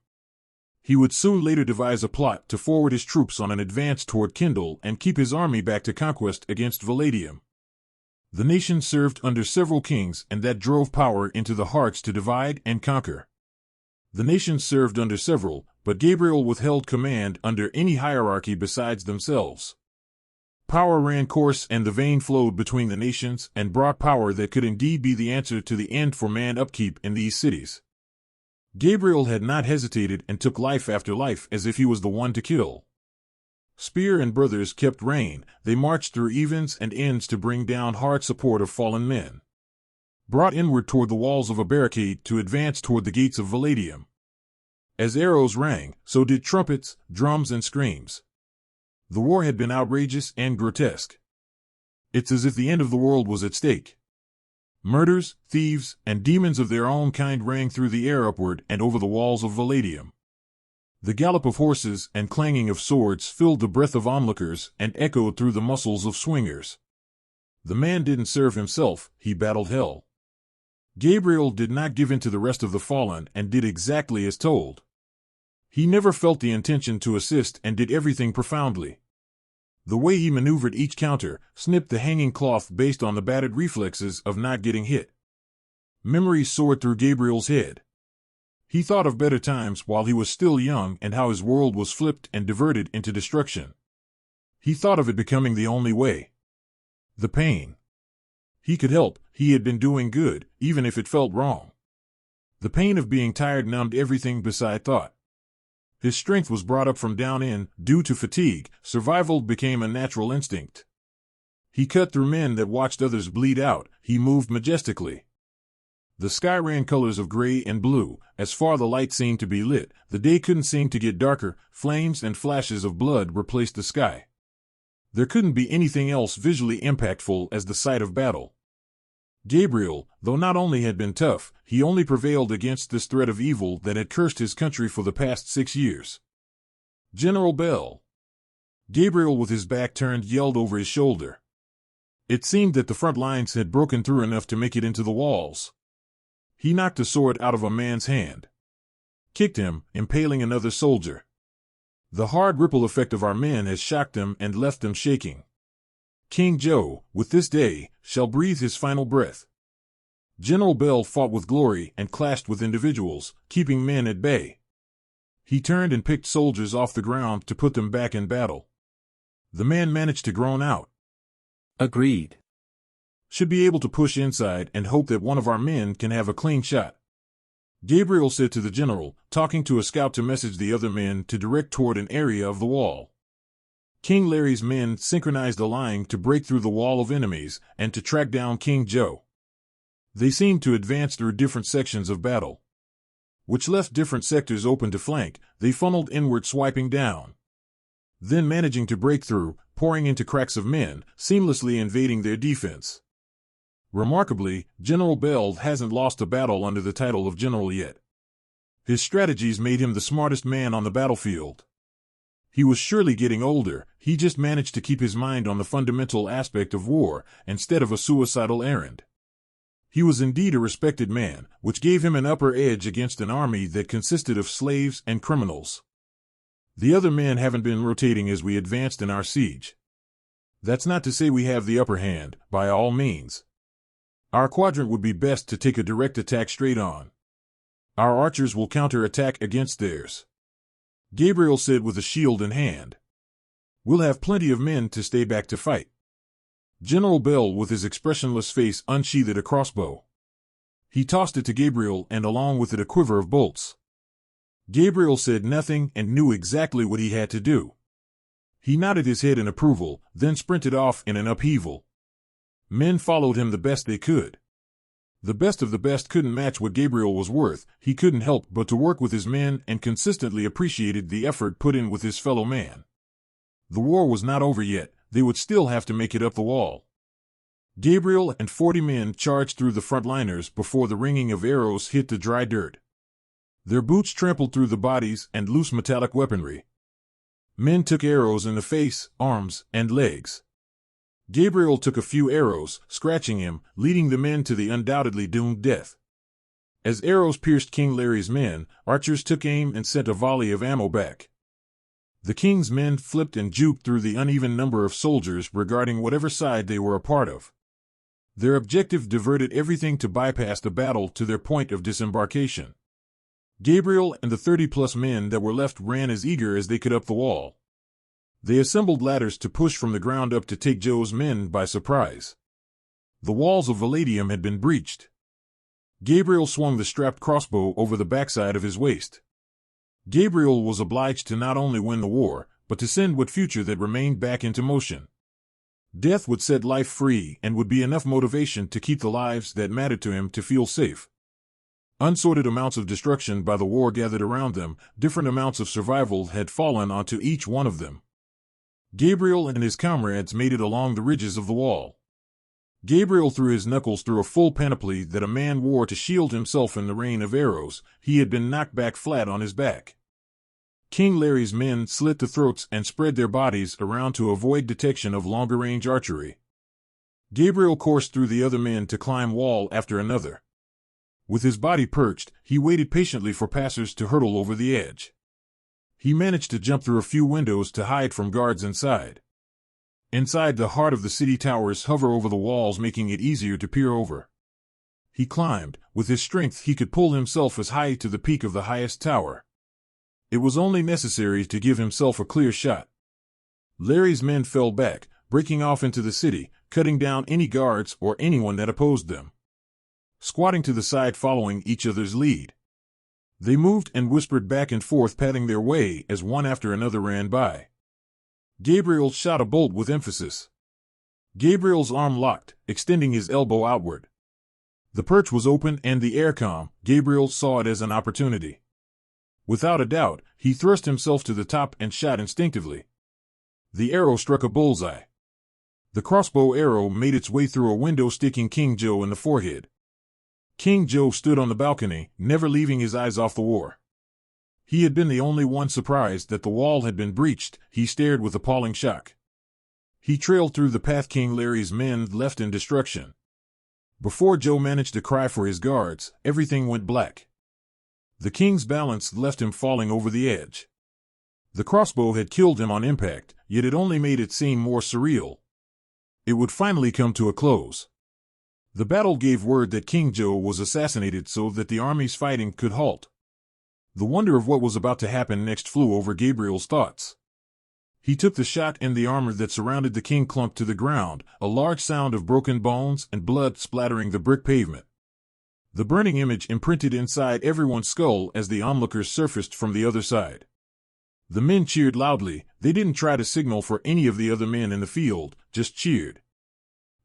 He would soon later devise a plot to forward his troops on an advance toward Kendall and keep his army back to conquest against Valadium. The nation served under several kings, and that drove power into the hearts to divide and conquer. The nation served under several, but Gabriel withheld command under any hierarchy besides themselves. Power ran course and the vein flowed between the nations and brought power that could indeed be the answer to the end for man upkeep in these cities. Gabriel had not hesitated and took life after life as if he was the one to kill. Spear and brothers kept reign, they marched through evens and ends to bring down hard support of fallen men. Brought inward toward the walls of a barricade to advance toward the gates of Valadium. As arrows rang, so did trumpets, drums, and screams. The war had been outrageous and grotesque. It's as if the end of the world was at stake. Murders, thieves, and demons of their own kind rang through the air upward and over the walls of Valadium. The gallop of horses and clanging of swords filled the breath of onlookers and echoed through the muscles of swingers. The man didn't serve himself, he battled hell. Gabriel did not give in to the rest of the fallen and did exactly as told. He never felt the intention to assist and did everything profoundly. The way he maneuvered each counter, snipped the hanging cloth based on the battered reflexes of not getting hit. Memories soared through Gabriel's head. He thought of better times while he was still young and how his world was flipped and diverted into destruction. He thought of it becoming the only way. The pain. He could help, he had been doing good, even if it felt wrong. The pain of being tired numbed everything beside thought. His strength was brought up from down in, due to fatigue, survival became a natural instinct. He cut through men that watched others bleed out, he moved majestically. The sky ran colors of gray and blue, as far the light seemed to be lit, the day couldn't seem to get darker, flames and flashes of blood replaced the sky. There couldn't be anything else visually impactful as the sight of battle. Gabriel, though not only had been tough, he only prevailed against this threat of evil that had cursed his country for the past 6 years. General Bell. Gabriel with his back turned yelled over his shoulder. It seemed that the front lines had broken through enough to make it into the walls. He knocked a sword out of a man's hand. Kicked him, impaling another soldier. The hard ripple effect of our men has shocked them and left them shaking. King Joe, with this day, shall breathe his final breath. General Bell fought with glory and clashed with individuals, keeping men at bay. He turned and picked soldiers off the ground to put them back in battle. The man managed to groan out. Agreed. Should be able to push inside and hope that one of our men can have a clean shot. Gabriel said to the general, talking to a scout to message the other men to direct toward an area of the wall. King Larry's men synchronized a line to break through the wall of enemies and to track down King Joe. They seemed to advance through different sections of battle, which left different sectors open to flank. They funneled inward, swiping down, then managing to break through, pouring into cracks of men, seamlessly invading their defense. Remarkably, General Bell hasn't lost a battle under the title of general yet. His strategies made him the smartest man on the battlefield. He was surely getting older, he just managed to keep his mind on the fundamental aspect of war, instead of a suicidal errand. He was indeed a respected man, which gave him an upper edge against an army that consisted of slaves and criminals. The other men haven't been rotating as we advanced in our siege. That's not to say we have the upper hand, by all means. Our quadrant would be best to take a direct attack straight on. Our archers will counter-attack against theirs. Gabriel said with a shield in hand. We'll have plenty of men to stay back to fight. General Bell, with his expressionless face, unsheathed a crossbow. He tossed it to Gabriel, and along with it a quiver of bolts. Gabriel said nothing and knew exactly what he had to do. He nodded his head in approval, then sprinted off in an upheaval. Men followed him the best they could. The best of the best couldn't match what Gabriel was worth. He couldn't help but to work with his men and consistently appreciated the effort put in with his fellow man. The war was not over yet. They would still have to make it up the wall. Gabriel and 40 men charged through the frontliners before the ringing of arrows hit the dry dirt. Their boots trampled through the bodies and loose metallic weaponry. Men took arrows in the face, arms, and legs. Gabriel took a few arrows, scratching him, leading the men to the undoubtedly doomed death. As arrows pierced King Larry's men, archers took aim and sent a volley of ammo back. The king's men flipped and juked through the uneven number of soldiers regarding whatever side they were a part of. Their objective diverted everything to bypass the battle to their point of disembarkation. Gabriel and the 30-plus men that were left ran as eager as they could up the wall. They assembled ladders to push from the ground up to take Joe's men by surprise. The walls of Valadium had been breached. Gabriel swung the strapped crossbow over the backside of his waist. Gabriel was obliged to not only win the war, but to send what future that remained back into motion. Death would set life free and would be enough motivation to keep the lives that mattered to him to feel safe. Unsorted amounts of destruction by the war gathered around them, different amounts of survival had fallen onto each one of them. Gabriel and his comrades made it along the ridges of the wall. Gabriel threw his knuckles through a full panoply that a man wore to shield himself in the rain of arrows. He had been knocked back flat on his back. King Larry's men slit the throats and spread their bodies around to avoid detection of longer-range archery. Gabriel coursed through the other men to climb wall after another. With his body perched, he waited patiently for passers to hurtle over the edge. He managed to jump through a few windows to hide from guards inside. Inside, the heart of the city towers hover over the walls, making it easier to peer over. He climbed. With his strength, he could pull himself as high to the peak of the highest tower. It was only necessary to give himself a clear shot. Larry's men fell back, breaking off into the city, cutting down any guards or anyone that opposed them. Squatting to the side, following each other's lead. They moved and whispered back and forth, patting their way as one after another ran by. Gabriel shot a bolt with emphasis. Gabriel's arm locked, extending his elbow outward. The perch was open and the air calm. Gabriel saw it as an opportunity. Without a doubt, he thrust himself to the top and shot instinctively. The arrow struck a bullseye. The crossbow arrow made its way through a window, sticking King Joe in the forehead. King Joe stood on the balcony, never leaving his eyes off the war. He had been the only one surprised that the wall had been breached. He stared with appalling shock. He trailed through the path King Larry's men left in destruction. Before Joe managed to cry for his guards, everything went black. The king's balance left him falling over the edge. The crossbow had killed him on impact, yet it only made it seem more surreal. It would finally come to a close. The battle gave word that King Joe was assassinated so that the army's fighting could halt. The wonder of what was about to happen next flew over Gabriel's thoughts. He took the shot, and the armor that surrounded the king clumped to the ground, a large sound of broken bones and blood splattering the brick pavement. The burning image imprinted inside everyone's skull as the onlookers surfaced from the other side. The men cheered loudly. They didn't try to signal for any of the other men in the field, just cheered.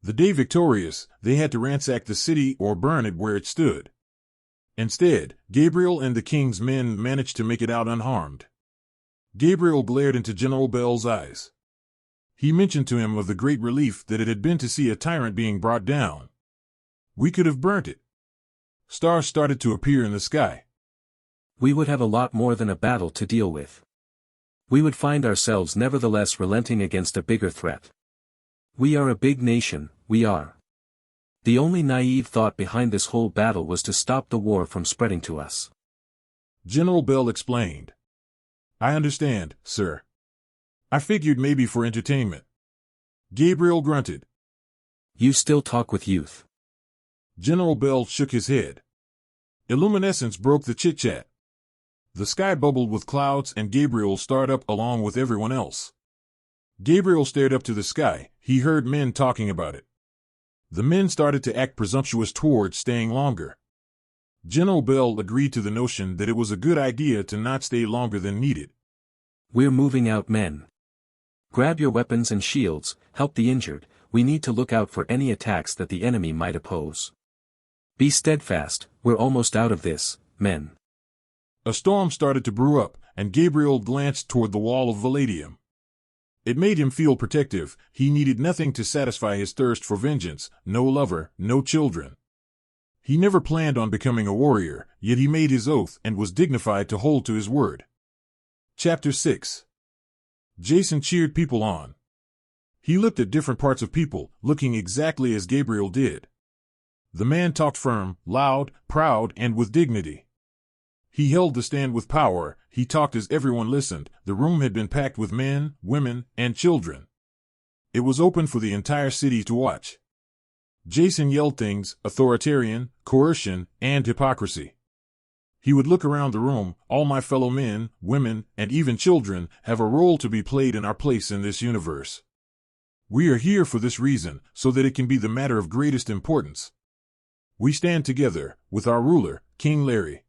The day victorious, they had to ransack the city or burn it where it stood. Instead, Gabriel and the king's men managed to make it out unharmed. Gabriel glared into General Bell's eyes. He mentioned to him of the great relief that it had been to see a tyrant being brought down. We could have burnt it. Stars started to appear in the sky. We would have a lot more than a battle to deal with. We would find ourselves nevertheless relenting against a bigger threat. We are a big nation, we are. The only naive thought behind this whole battle was to stop the war from spreading to us. General Bell explained. I understand, sir. I figured maybe for entertainment. Gabriel grunted. You still talk with youth. General Bell shook his head. Illuminescence broke the chit-chat. The sky bubbled with clouds and Gabriel started up along with everyone else. Gabriel stared up to the sky. he heard men talking about it. The men started to act presumptuous towards staying longer. General Bell agreed to the notion that it was a good idea to not stay longer than needed. We're moving out, men. Grab your weapons and shields, help the injured, we need to look out for any attacks that the enemy might oppose. Be steadfast, we're almost out of this, men. A storm started to brew up, and Gabriel glanced toward the wall of Valadium. It made him feel protective. He needed nothing to satisfy his thirst for vengeance, no lover, no children. He never planned on becoming a warrior, yet he made his oath and was dignified to hold to his word. Chapter 6. Jason cheered people on. He looked at different parts of people, looking exactly as Gabriel did. The man talked firm, loud, proud, and with dignity. He held the stand with power. He talked as everyone listened. The room had been packed with men, women, and children. It was open for the entire city to watch. Jason yelled things: authoritarian, coercion, and hypocrisy. He would look around the room. All my fellow men, women, and even children have a role to be played in our place in this universe. We are here for this reason, so that it can be the matter of greatest importance. We stand together, with our ruler, King Larry.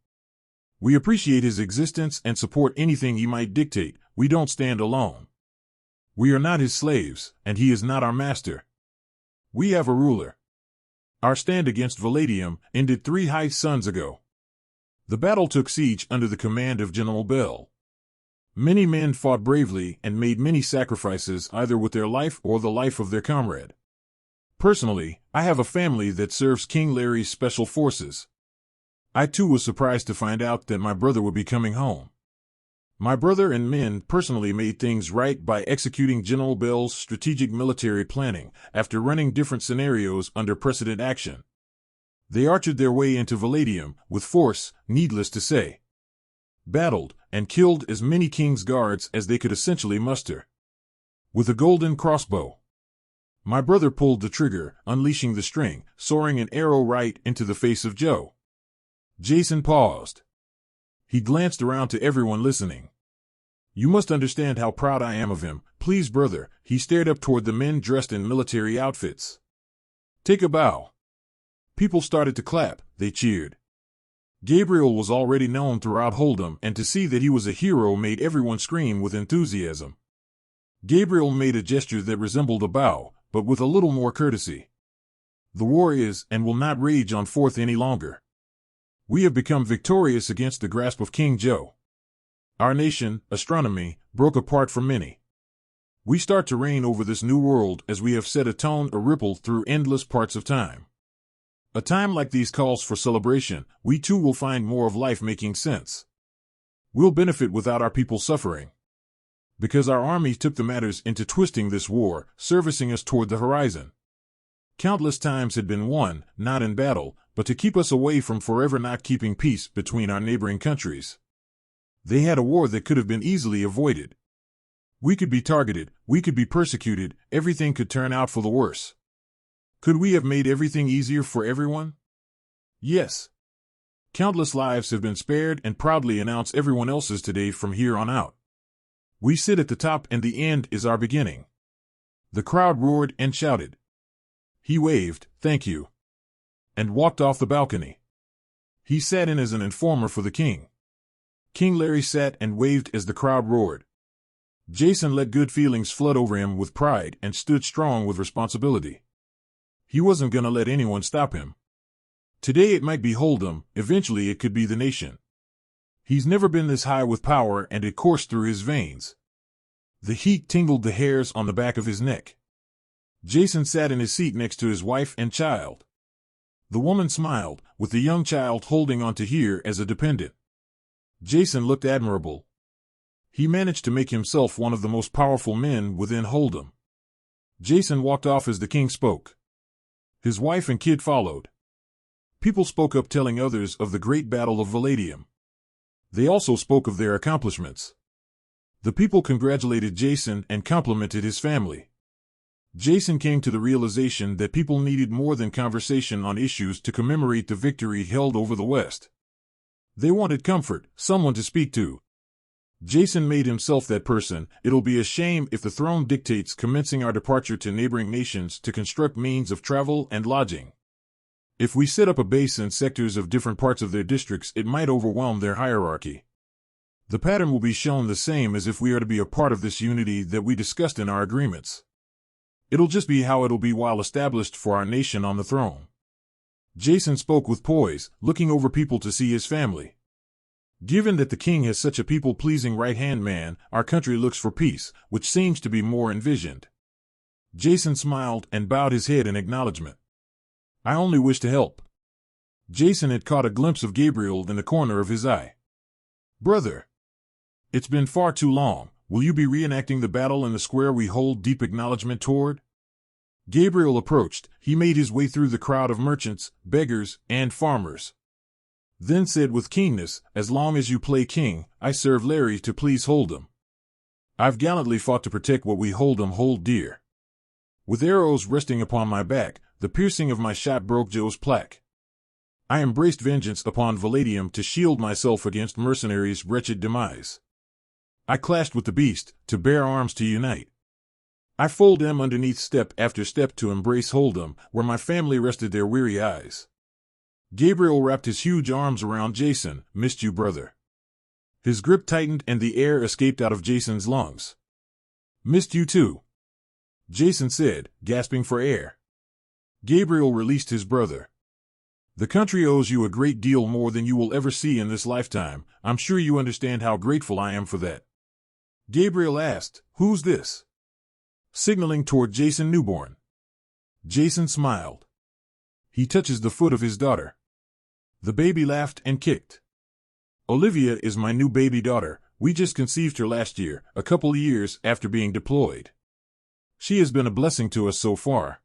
We appreciate his existence and support anything he might dictate. We don't stand alone. We are not his slaves, and he is not our master. We have a ruler. Our stand against Valadium ended 3 high suns ago. The battle took siege under the command of General Bell. Many men fought bravely and made many sacrifices, either with their life or the life of their comrade. Personally, I have a family that serves King Larry's special forces. I too was surprised to find out that my brother would be coming home. My brother and men personally made things right by executing General Bell's strategic military planning after running different scenarios under precedent action. They archered their way into Valadium with force, needless to say. Battled and killed as many King's guards as they could essentially muster. With a golden crossbow. My brother pulled the trigger, unleashing the string, soaring an arrow right into the face of Joe. Jason paused. He glanced around to everyone listening. You must understand how proud I am of him. Please, brother. He stared up toward the men dressed in military outfits. Take a bow. People started to clap. They cheered. Gabriel was already known throughout Hold'em, and to see that he was a hero made everyone scream with enthusiasm. Gabriel made a gesture that resembled a bow, but with a little more courtesy. The war is and will not rage on forth any longer. We have become victorious against the grasp of King Joe. Our nation, astronomy, broke apart from many. We start to reign over this new world as we have set a tone, a ripple through endless parts of time. A time like these calls for celebration. We too will find more of life making sense. We'll benefit without our people suffering. Because our army took the matters into twisting this war, servicing us toward the horizon. Countless times had been won, not in battle, but to keep us away from forever not keeping peace between our neighboring countries. They had a war that could have been easily avoided. We could be targeted, we could be persecuted, everything could turn out for the worse. Could we have made everything easier for everyone? Yes. Countless lives have been spared, and proudly announce everyone else's today from here on out. We sit at the top and the end is our beginning. The crowd roared and shouted. He waved, thank you, and walked off the balcony. He sat in as an informer for the king. King Larry sat and waved as the crowd roared. Jason let good feelings flood over him with pride and stood strong with responsibility. He wasn't gonna let anyone stop him. Today it might be Hold'em, eventually it could be the nation. He's never been this high with power, and it coursed through his veins. The heat tingled the hairs on the back of his neck. Jason sat in his seat next to his wife and child. The woman smiled, with the young child holding on to her as a dependent. Jason looked admirable. He managed to make himself one of the most powerful men within Hold'em. Jason walked off as the king spoke. His wife and kid followed. People spoke up, telling others of the great battle of Valadium. They also spoke of their accomplishments. The people congratulated Jason and complimented his family. Jason came to the realization that people needed more than conversation on issues to commemorate the victory held over the West. They wanted comfort, someone to speak to. Jason made himself that person. It'll be a shame if the throne dictates commencing our departure to neighboring nations to construct means of travel and lodging. If we set up a base in sectors of different parts of their districts, it might overwhelm their hierarchy. The pattern will be shown the same as if we are to be a part of this unity that we discussed in our agreements. It'll just be how it'll be while established for our nation on the throne. Jason spoke with poise, looking over people to see his family. Given that the king has such a people-pleasing right-hand man, our country looks for peace, which seems to be more envisioned. Jason smiled and bowed his head in acknowledgement. I only wish to help. Jason had caught a glimpse of Gabriel in the corner of his eye. Brother, it's been far too long. Will you be reenacting the battle in the square we hold deep acknowledgement toward? Gabriel approached. He made his way through the crowd of merchants, beggars, and farmers. Then said with keenness, as long as you play king, I serve Larry to please Hold'em. I've gallantly fought to protect what we Hold'em hold dear. With arrows resting upon my back, the piercing of my shot broke Joe's plaque. I embraced vengeance upon Valadium to shield myself against mercenaries' wretched demise. I clashed with the beast, to bear arms to unite. I fold them underneath step after step to embrace Hold'em, where my family rested their weary eyes. Gabriel wrapped his huge arms around Jason. Missed you, brother. His grip tightened and the air escaped out of Jason's lungs. Missed you too, Jason said, gasping for air. Gabriel released his brother. The country owes you a great deal more than you will ever see in this lifetime. I'm sure you understand how grateful I am for that. Gabriel asked, Who's this? Signaling toward Jason Newborn. Jason smiled. He touches the foot of his daughter. The baby laughed and kicked. Olivia is my new baby daughter. We just conceived her last year, a couple years after being deployed. She has been a blessing to us so far.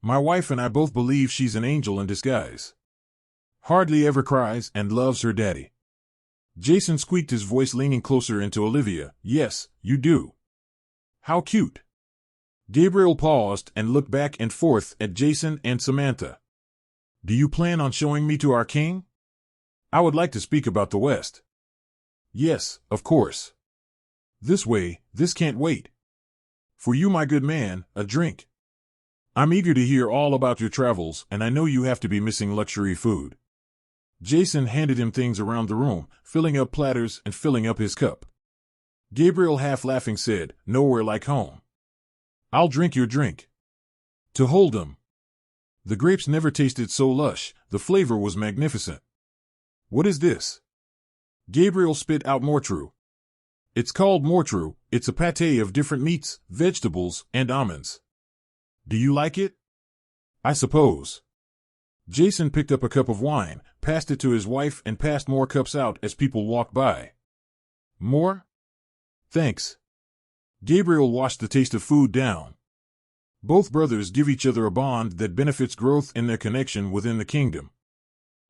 My wife and I both believe she's an angel in disguise. Hardly ever cries and loves her daddy. Jason squeaked, his voice leaning closer into Olivia. Yes, you do. How cute. Gabriel paused and looked back and forth at Jason and Samantha. Do you plan on showing me to our king? I would like to speak about the West. Yes, of course. This way, this can't wait. For you, my good man, a drink. I'm eager to hear all about your travels, and I know you have to be missing luxury food. Jason handed him things around the room, filling up platters and filling up his cup. Gabriel, half laughing, said, Nowhere like home. I'll drink your drink. To Hold'em. The grapes never tasted so lush, the flavor was magnificent. What is this? Gabriel spit out mortrue. It's called mortrue. It's a pâté of different meats, vegetables, and almonds. Do you like it? I suppose. Jason picked up a cup of wine, passed it to his wife, and passed more cups out as people walked by. More? Thanks. Gabriel washed the taste of food down. Both brothers give each other a bond that benefits growth in their connection within the kingdom.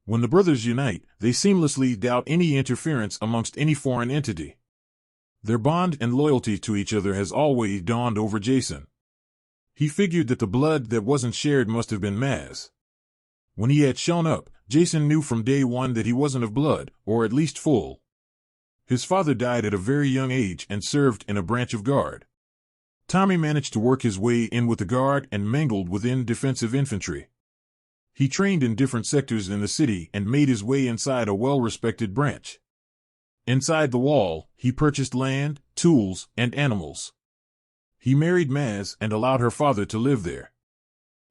When the brothers unite, they seamlessly doubt any interference amongst any foreign entity. Their bond and loyalty to each other has always dawned over Jason. He figured that the blood that wasn't shared must have been Maz. When he had shown up, Jason knew from day one that he wasn't of blood, or at least full. His father died at a very young age and served in a branch of Guard. Tommy managed to work his way in with the Guard and mingled within defensive infantry. He trained in different sectors in the city and made his way inside a well-respected branch. Inside the wall, he purchased land, tools, and animals. He married Maz and allowed her father to live there.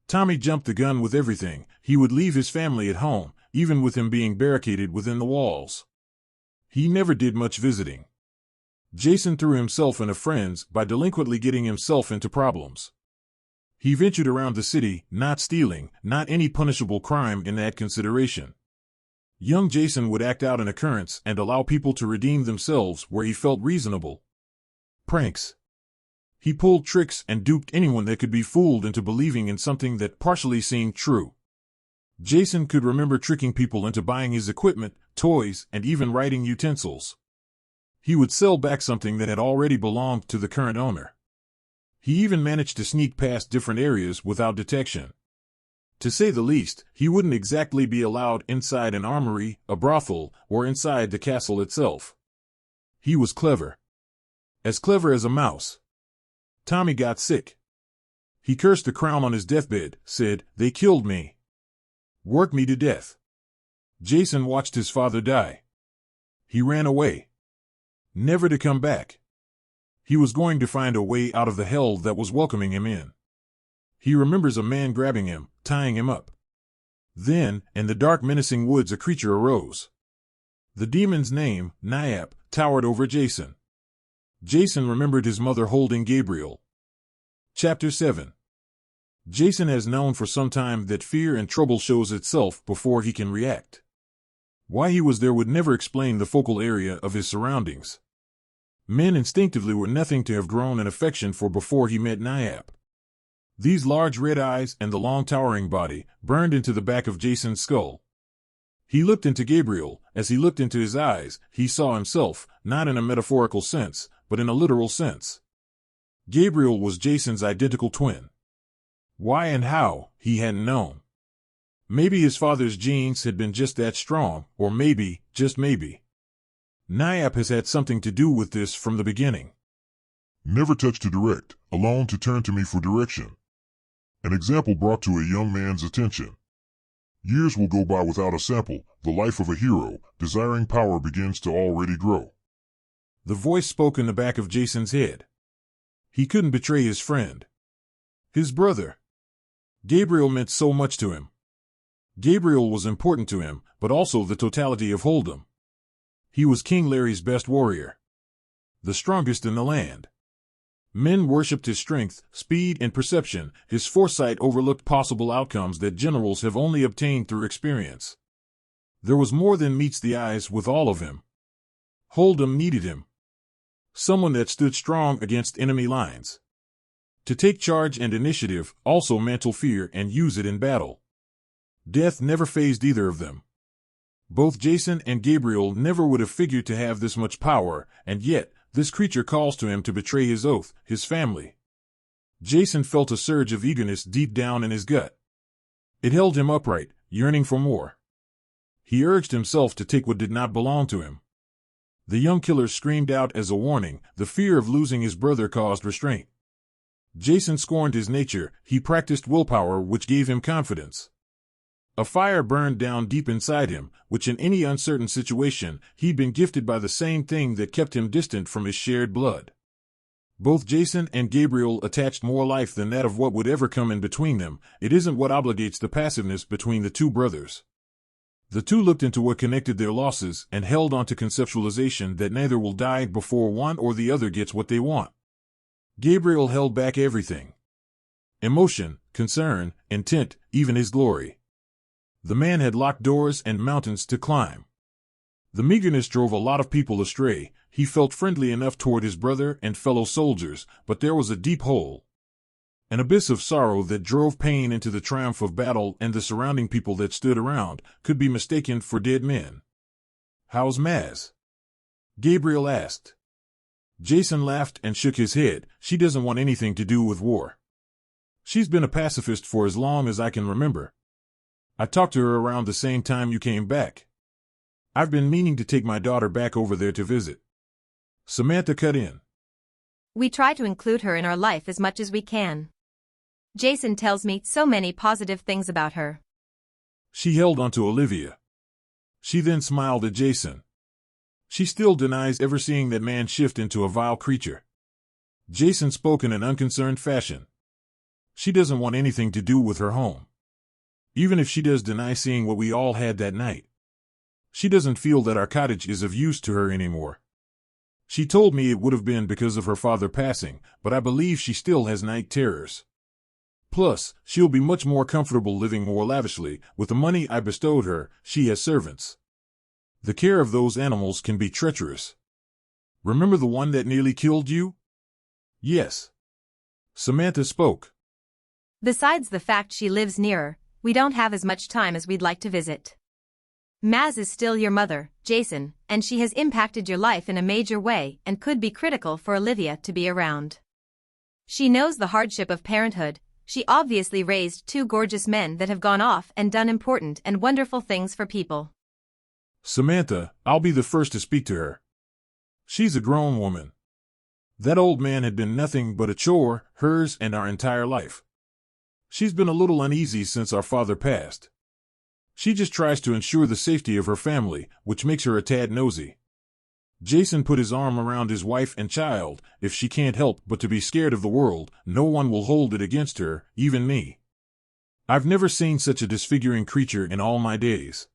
Tommy jumped the gun with everything. He would leave his family at home, even with him being barricaded within the walls. He never did much visiting. Jason threw himself into friends by delinquently getting himself into problems. He ventured around the city, not stealing, not any punishable crime in that consideration. Young Jason would act out an occurrence and allow people to redeem themselves where he felt reasonable. Pranks. He pulled tricks and duped anyone that could be fooled into believing in something that partially seemed true. Jason could remember tricking people into buying his equipment, toys, and even writing utensils. He would sell back something that had already belonged to the current owner. He even managed to sneak past different areas without detection. To say the least, he wouldn't exactly be allowed inside an armory, a brothel, or inside the castle itself. He was clever. As clever as a mouse. Tommy got sick. He cursed the crown on his deathbed, said, "They killed me. Worked me to death." Jason watched his father die. He ran away. Never to come back. He was going to find a way out of the hell that was welcoming him in. He remembers a man grabbing him, tying him up. Then, in the dark menacing woods, a creature arose. The demon's name, Nyap, towered over Jason. Jason remembered his mother holding Gabriel. Chapter 7. Jason has known for some time that fear and trouble shows itself before he can react. Why he was there would never explain the focal area of his surroundings. Men instinctively were nothing to have grown an affection for before he met Nyap. These large red eyes and the long towering body burned into the back of Jason's skull. He looked into Gabriel. As he looked into his eyes, he saw himself, not in a metaphorical sense, but in a literal sense. Gabriel was Jason's identical twin. Why and how, he hadn't known. Maybe his father's genes had been just that strong, or maybe, just maybe, Nyap has had something to do with this from the beginning. Never touch to direct, alone to turn to me for direction. An example brought to a young man's attention. Years will go by without a sample. The life of a hero, desiring power, begins to already grow. The voice spoke in the back of Jason's head. He couldn't betray his friend. His brother. Gabriel meant so much to him. Gabriel was important to him, but also the totality of Hold'em. He was King Larry's best warrior. The strongest in the land. Men worshipped his strength, speed, and perception. His foresight overlooked possible outcomes that generals have only obtained through experience. There was more than meets the eyes with all of him. Hold'em needed him. Someone that stood strong against enemy lines. To take charge and initiative, also mantle fear and use it in battle. Death never fazed either of them. Both Jason and Gabriel never would have figured to have this much power, and yet, this creature calls to him to betray his oath, his family. Jason felt a surge of eagerness deep down in his gut. It held him upright, yearning for more. He urged himself to take what did not belong to him. The young killer screamed out as a warning. The fear of losing his brother caused restraint. Jason scorned his nature. He practiced willpower, which gave him confidence. A fire burned down deep inside him, which in any uncertain situation, he'd been gifted by the same thing that kept him distant from his shared blood. Both Jason and Gabriel attached more life than that of what would ever come in between them. It isn't what obligates the passiveness between the two brothers. The two looked into what connected their losses and held on to conceptualization that neither will die before one or the other gets what they want. Gabriel held back everything. Emotion, concern, intent, even his glory. The man had locked doors and mountains to climb. The meagerness drove a lot of people astray. He felt friendly enough toward his brother and fellow soldiers, but there was a deep hole. An abyss of sorrow that drove pain into the triumph of battle, and the surrounding people that stood around could be mistaken for dead men. "How's Maz?" Gabriel asked. Jason laughed and shook his head. "She doesn't want anything to do with war. She's been a pacifist for as long as I can remember. I talked to her around the same time you came back. I've been meaning to take my daughter back over there to visit." Samantha cut in. "We try to include her in our life as much as we can. Jason tells me so many positive things about her." She held onto Olivia. She then smiled at Jason. She still denies ever seeing that man shift into a vile creature. Jason spoke in an unconcerned fashion. She doesn't want anything to do with her home. Even if she does deny seeing what we all had that night. She doesn't feel that our cottage is of use to her anymore. She told me it would have been because of her father passing, but I believe she still has night terrors. Plus, she'll be much more comfortable living more lavishly. With the money I bestowed her, she has servants. The care of those animals can be treacherous. Remember the one that nearly killed you? Yes. Samantha spoke. "Besides the fact she lives nearer, we don't have as much time as we'd like to visit. Maz is still your mother, Jason, and she has impacted your life in a major way and could be critical for Olivia to be around. She knows the hardship of parenthood. She obviously raised two gorgeous men that have gone off and done important and wonderful things for people." Samantha, I'll be the first to speak to her. She's a grown woman. That old man had been nothing but a chore, hers and our entire life. She's been a little uneasy since our father passed. She just tries to ensure the safety of her family, which makes her a tad nosy. Jason put his arm around his wife and child. If she can't help but to be scared of the world, no one will hold it against her, even me. I've never seen such a disfiguring creature in all my days.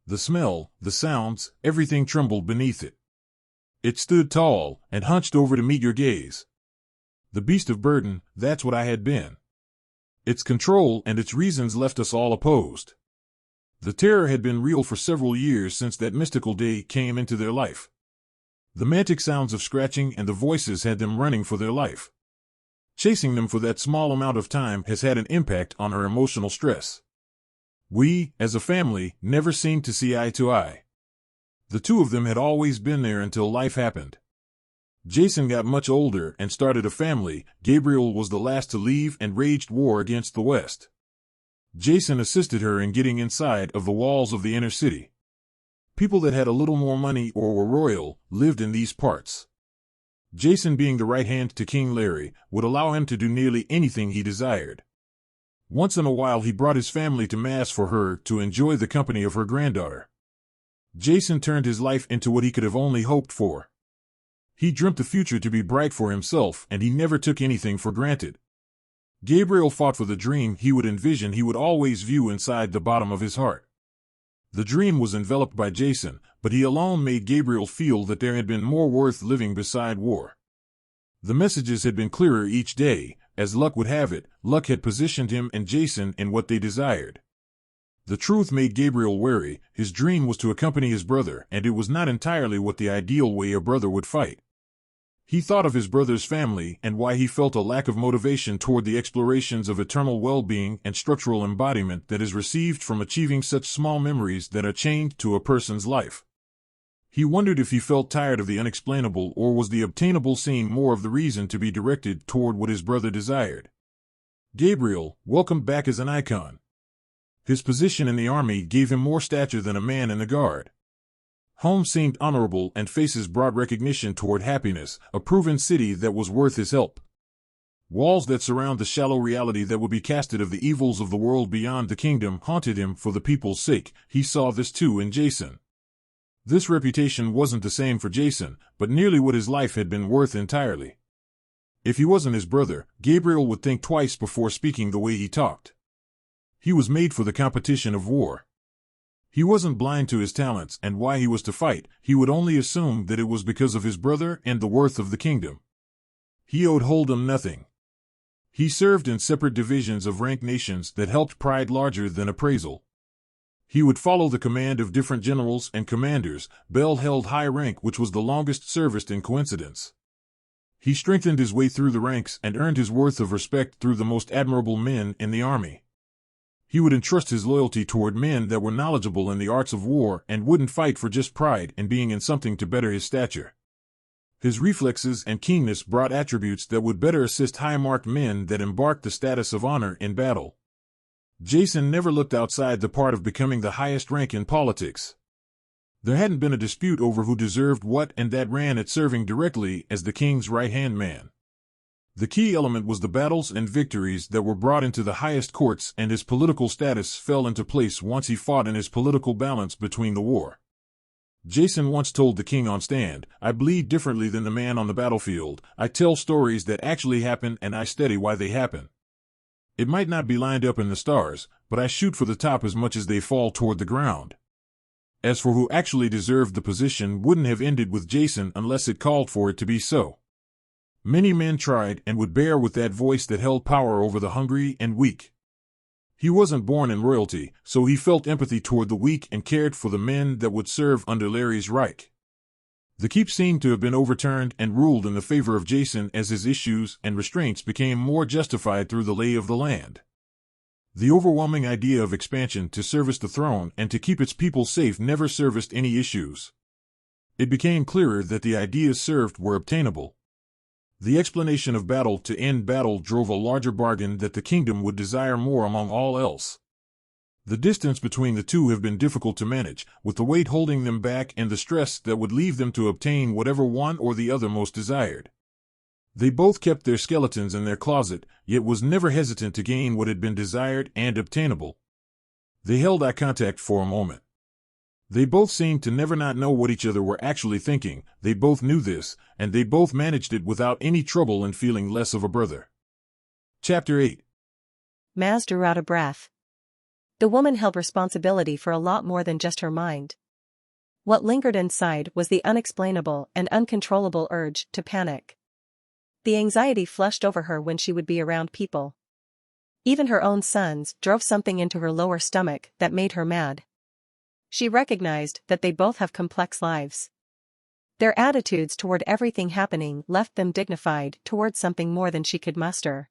The smell, the sounds, everything trembled beneath it. It stood tall and hunched over to meet your gaze. The beast of burden, that's what I had been. Its control and its reasons left us all opposed. The terror had been real for several years since that mystical day came into their life. The mantic sounds of scratching and the voices had them running for their life. Chasing them for that small amount of time has had an impact on her emotional stress. We, as a family, never seemed to see eye to eye. The two of them had always been there until life happened. Jason got much older and started a family. Gabriel was the last to leave and waged war against the West. Jason assisted her in getting inside of the walls of the inner city. People that had a little more money or were royal lived in these parts. Jason, being the right hand to King Larry, would allow him to do nearly anything he desired. Once in a while he brought his family to Mass for her to enjoy the company of her granddaughter. Jason turned his life into what he could have only hoped for. He dreamt the future to be bright for himself, and he never took anything for granted. Gabriel fought for the dream he would envision. He would always view inside the bottom of his heart. The dream was enveloped by Jason, but he alone made Gabriel feel that there had been more worth living beside war. The messages had been clearer each day. As luck would have it, luck had positioned him and Jason in what they desired. The truth made Gabriel wary. His dream was to accompany his brother, and it was not entirely what the ideal way a brother would fight. He thought of his brother's family and why he felt a lack of motivation toward the explorations of eternal well-being and structural embodiment that is received from achieving such small memories that are chained to a person's life. He wondered if he felt tired of the unexplainable, or was the obtainable seeing more of the reason to be directed toward what his brother desired. Gabriel, welcomed back as an icon. His position in the army gave him more stature than a man in the guard. Home seemed honorable, and faces brought recognition toward happiness, a proven city that was worth his help. Walls that surround the shallow reality that would be casted of the evils of the world beyond the kingdom haunted him for the people's sake. He saw this too in Jason. This reputation wasn't the same for Jason, but nearly what his life had been worth entirely. If he wasn't his brother, Gabriel would think twice before speaking the way he talked. He was made for the competition of war. He wasn't blind to his talents and why he was to fight. He would only assume that it was because of his brother and the worth of the kingdom. He owed Hold'em nothing. He served in separate divisions of ranked nations that helped pride larger than appraisal. He would follow the command of different generals and commanders. Bell held high rank, which was the longest serviced in coincidence. He strengthened his way through the ranks and earned his worth of respect through the most admirable men in the army. He would entrust his loyalty toward men that were knowledgeable in the arts of war and wouldn't fight for just pride in being in something to better his stature. His reflexes and keenness brought attributes that would better assist high-marked men that embarked the status of honor in battle. Jason never looked outside the part of becoming the highest rank in politics. There hadn't been a dispute over who deserved what, and that ran at serving directly as the king's right-hand man. The key element was the battles and victories that were brought into the highest courts, and his political status fell into place once he fought in his political balance between the war. Jason once told the king on stand, "I bleed differently than the man on the battlefield. I tell stories that actually happen and I study why they happen. It might not be lined up in the stars, but I shoot for the top as much as they fall toward the ground." As for who actually deserved the position, wouldn't have ended with Jason unless it called for it to be so. Many men tried and would bear with that voice that held power over the hungry and weak. He wasn't born in royalty, so he felt empathy toward the weak and cared for the men that would serve under Larry's Reich. The keep seemed to have been overturned and ruled in the favor of Jason as his issues and restraints became more justified through the lay of the land. The overwhelming idea of expansion to service the throne and to keep its people safe never serviced any issues. It became clearer that the ideas served were obtainable. The explanation of battle to end battle drove a larger bargain that the kingdom would desire more among all else. The distance between the two have been difficult to manage, with the weight holding them back and the stress that would leave them to obtain whatever one or the other most desired. They both kept their skeletons in their closet, yet was never hesitant to gain what had been desired and obtainable. They held eye contact for a moment. They both seemed to never not know what each other were actually thinking. They both knew this, and they both managed it without any trouble and feeling less of a brother. Chapter 8. Maz drew out a breath. The woman held responsibility for a lot more than just her mind. What lingered inside was the unexplainable and uncontrollable urge to panic. The anxiety flushed over her when she would be around people. Even her own sons drove something into her lower stomach that made her mad. She recognized that they both have complex lives. Their attitudes toward everything happening left them dignified toward something more than she could muster.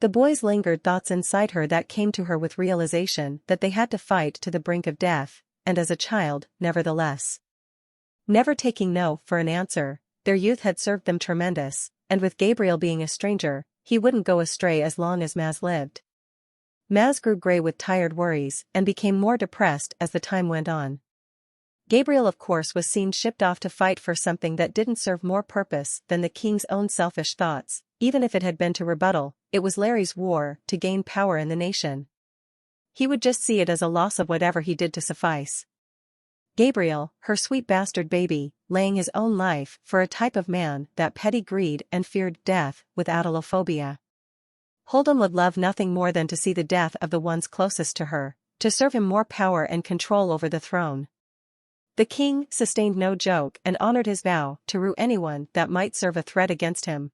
The boys lingered thoughts inside her that came to her with realization that they had to fight to the brink of death, and as a child, nevertheless. Never taking no for an answer, their youth had served them tremendous, and with Gabriel being a stranger, he wouldn't go astray as long as Maz lived. Maz grew gray with tired worries and became more depressed as the time went on. Gabriel of course was seen shipped off to fight for something that didn't serve more purpose than the king's own selfish thoughts. Even if it had been to rebuttal, it was Larry's war to gain power in the nation. He would just see it as a loss of whatever he did to suffice. Gabriel, her sweet bastard baby, laying his own life for a type of man that petty greed and feared death with allophobia. Holden would love nothing more than to see the death of the ones closest to her, to serve him more power and control over the throne. The king sustained no joke and honored his vow to rue anyone that might serve a threat against him.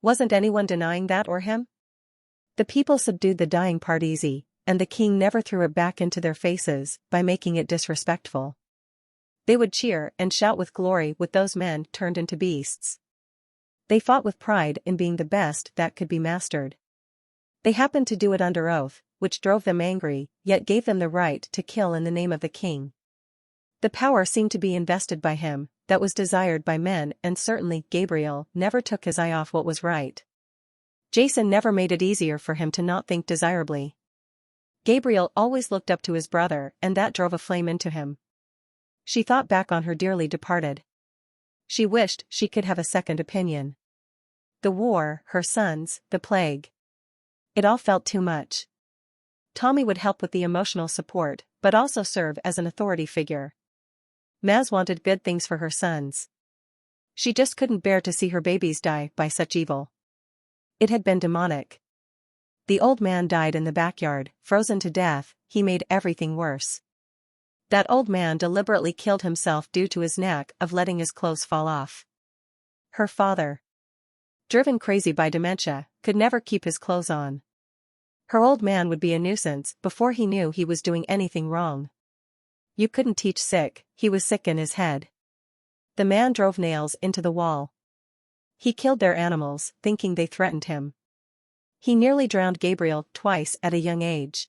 Wasn't anyone denying that or him? The people subdued the dying part easy, and the king never threw it back into their faces by making it disrespectful. They would cheer and shout with glory with those men turned into beasts. They fought with pride in being the best that could be mastered. They happened to do it under oath, which drove them angry, yet gave them the right to kill in the name of the king. The power seemed to be invested by him, that was desired by men, and certainly Gabriel never took his eye off what was right. Jason never made it easier for him to not think desirably. Gabriel always looked up to his brother, and that drove a flame into him. She thought back on her dearly departed. She wished she could have a second opinion. The war, her sons, the plague. It all felt too much. Tommy would help with the emotional support, but also serve as an authority figure. Maz wanted good things for her sons. She just couldn't bear to see her babies die by such evil. It had been demonic. The old man died in the backyard, frozen to death. He made everything worse. That old man deliberately killed himself due to his knack of letting his clothes fall off. Her father, driven crazy by dementia, could never keep his clothes on. Her old man would be a nuisance before he knew he was doing anything wrong. You couldn't teach sick, he was sick in his head. The man drove nails into the wall. He killed their animals, thinking they threatened him. He nearly drowned Gabriel twice at a young age.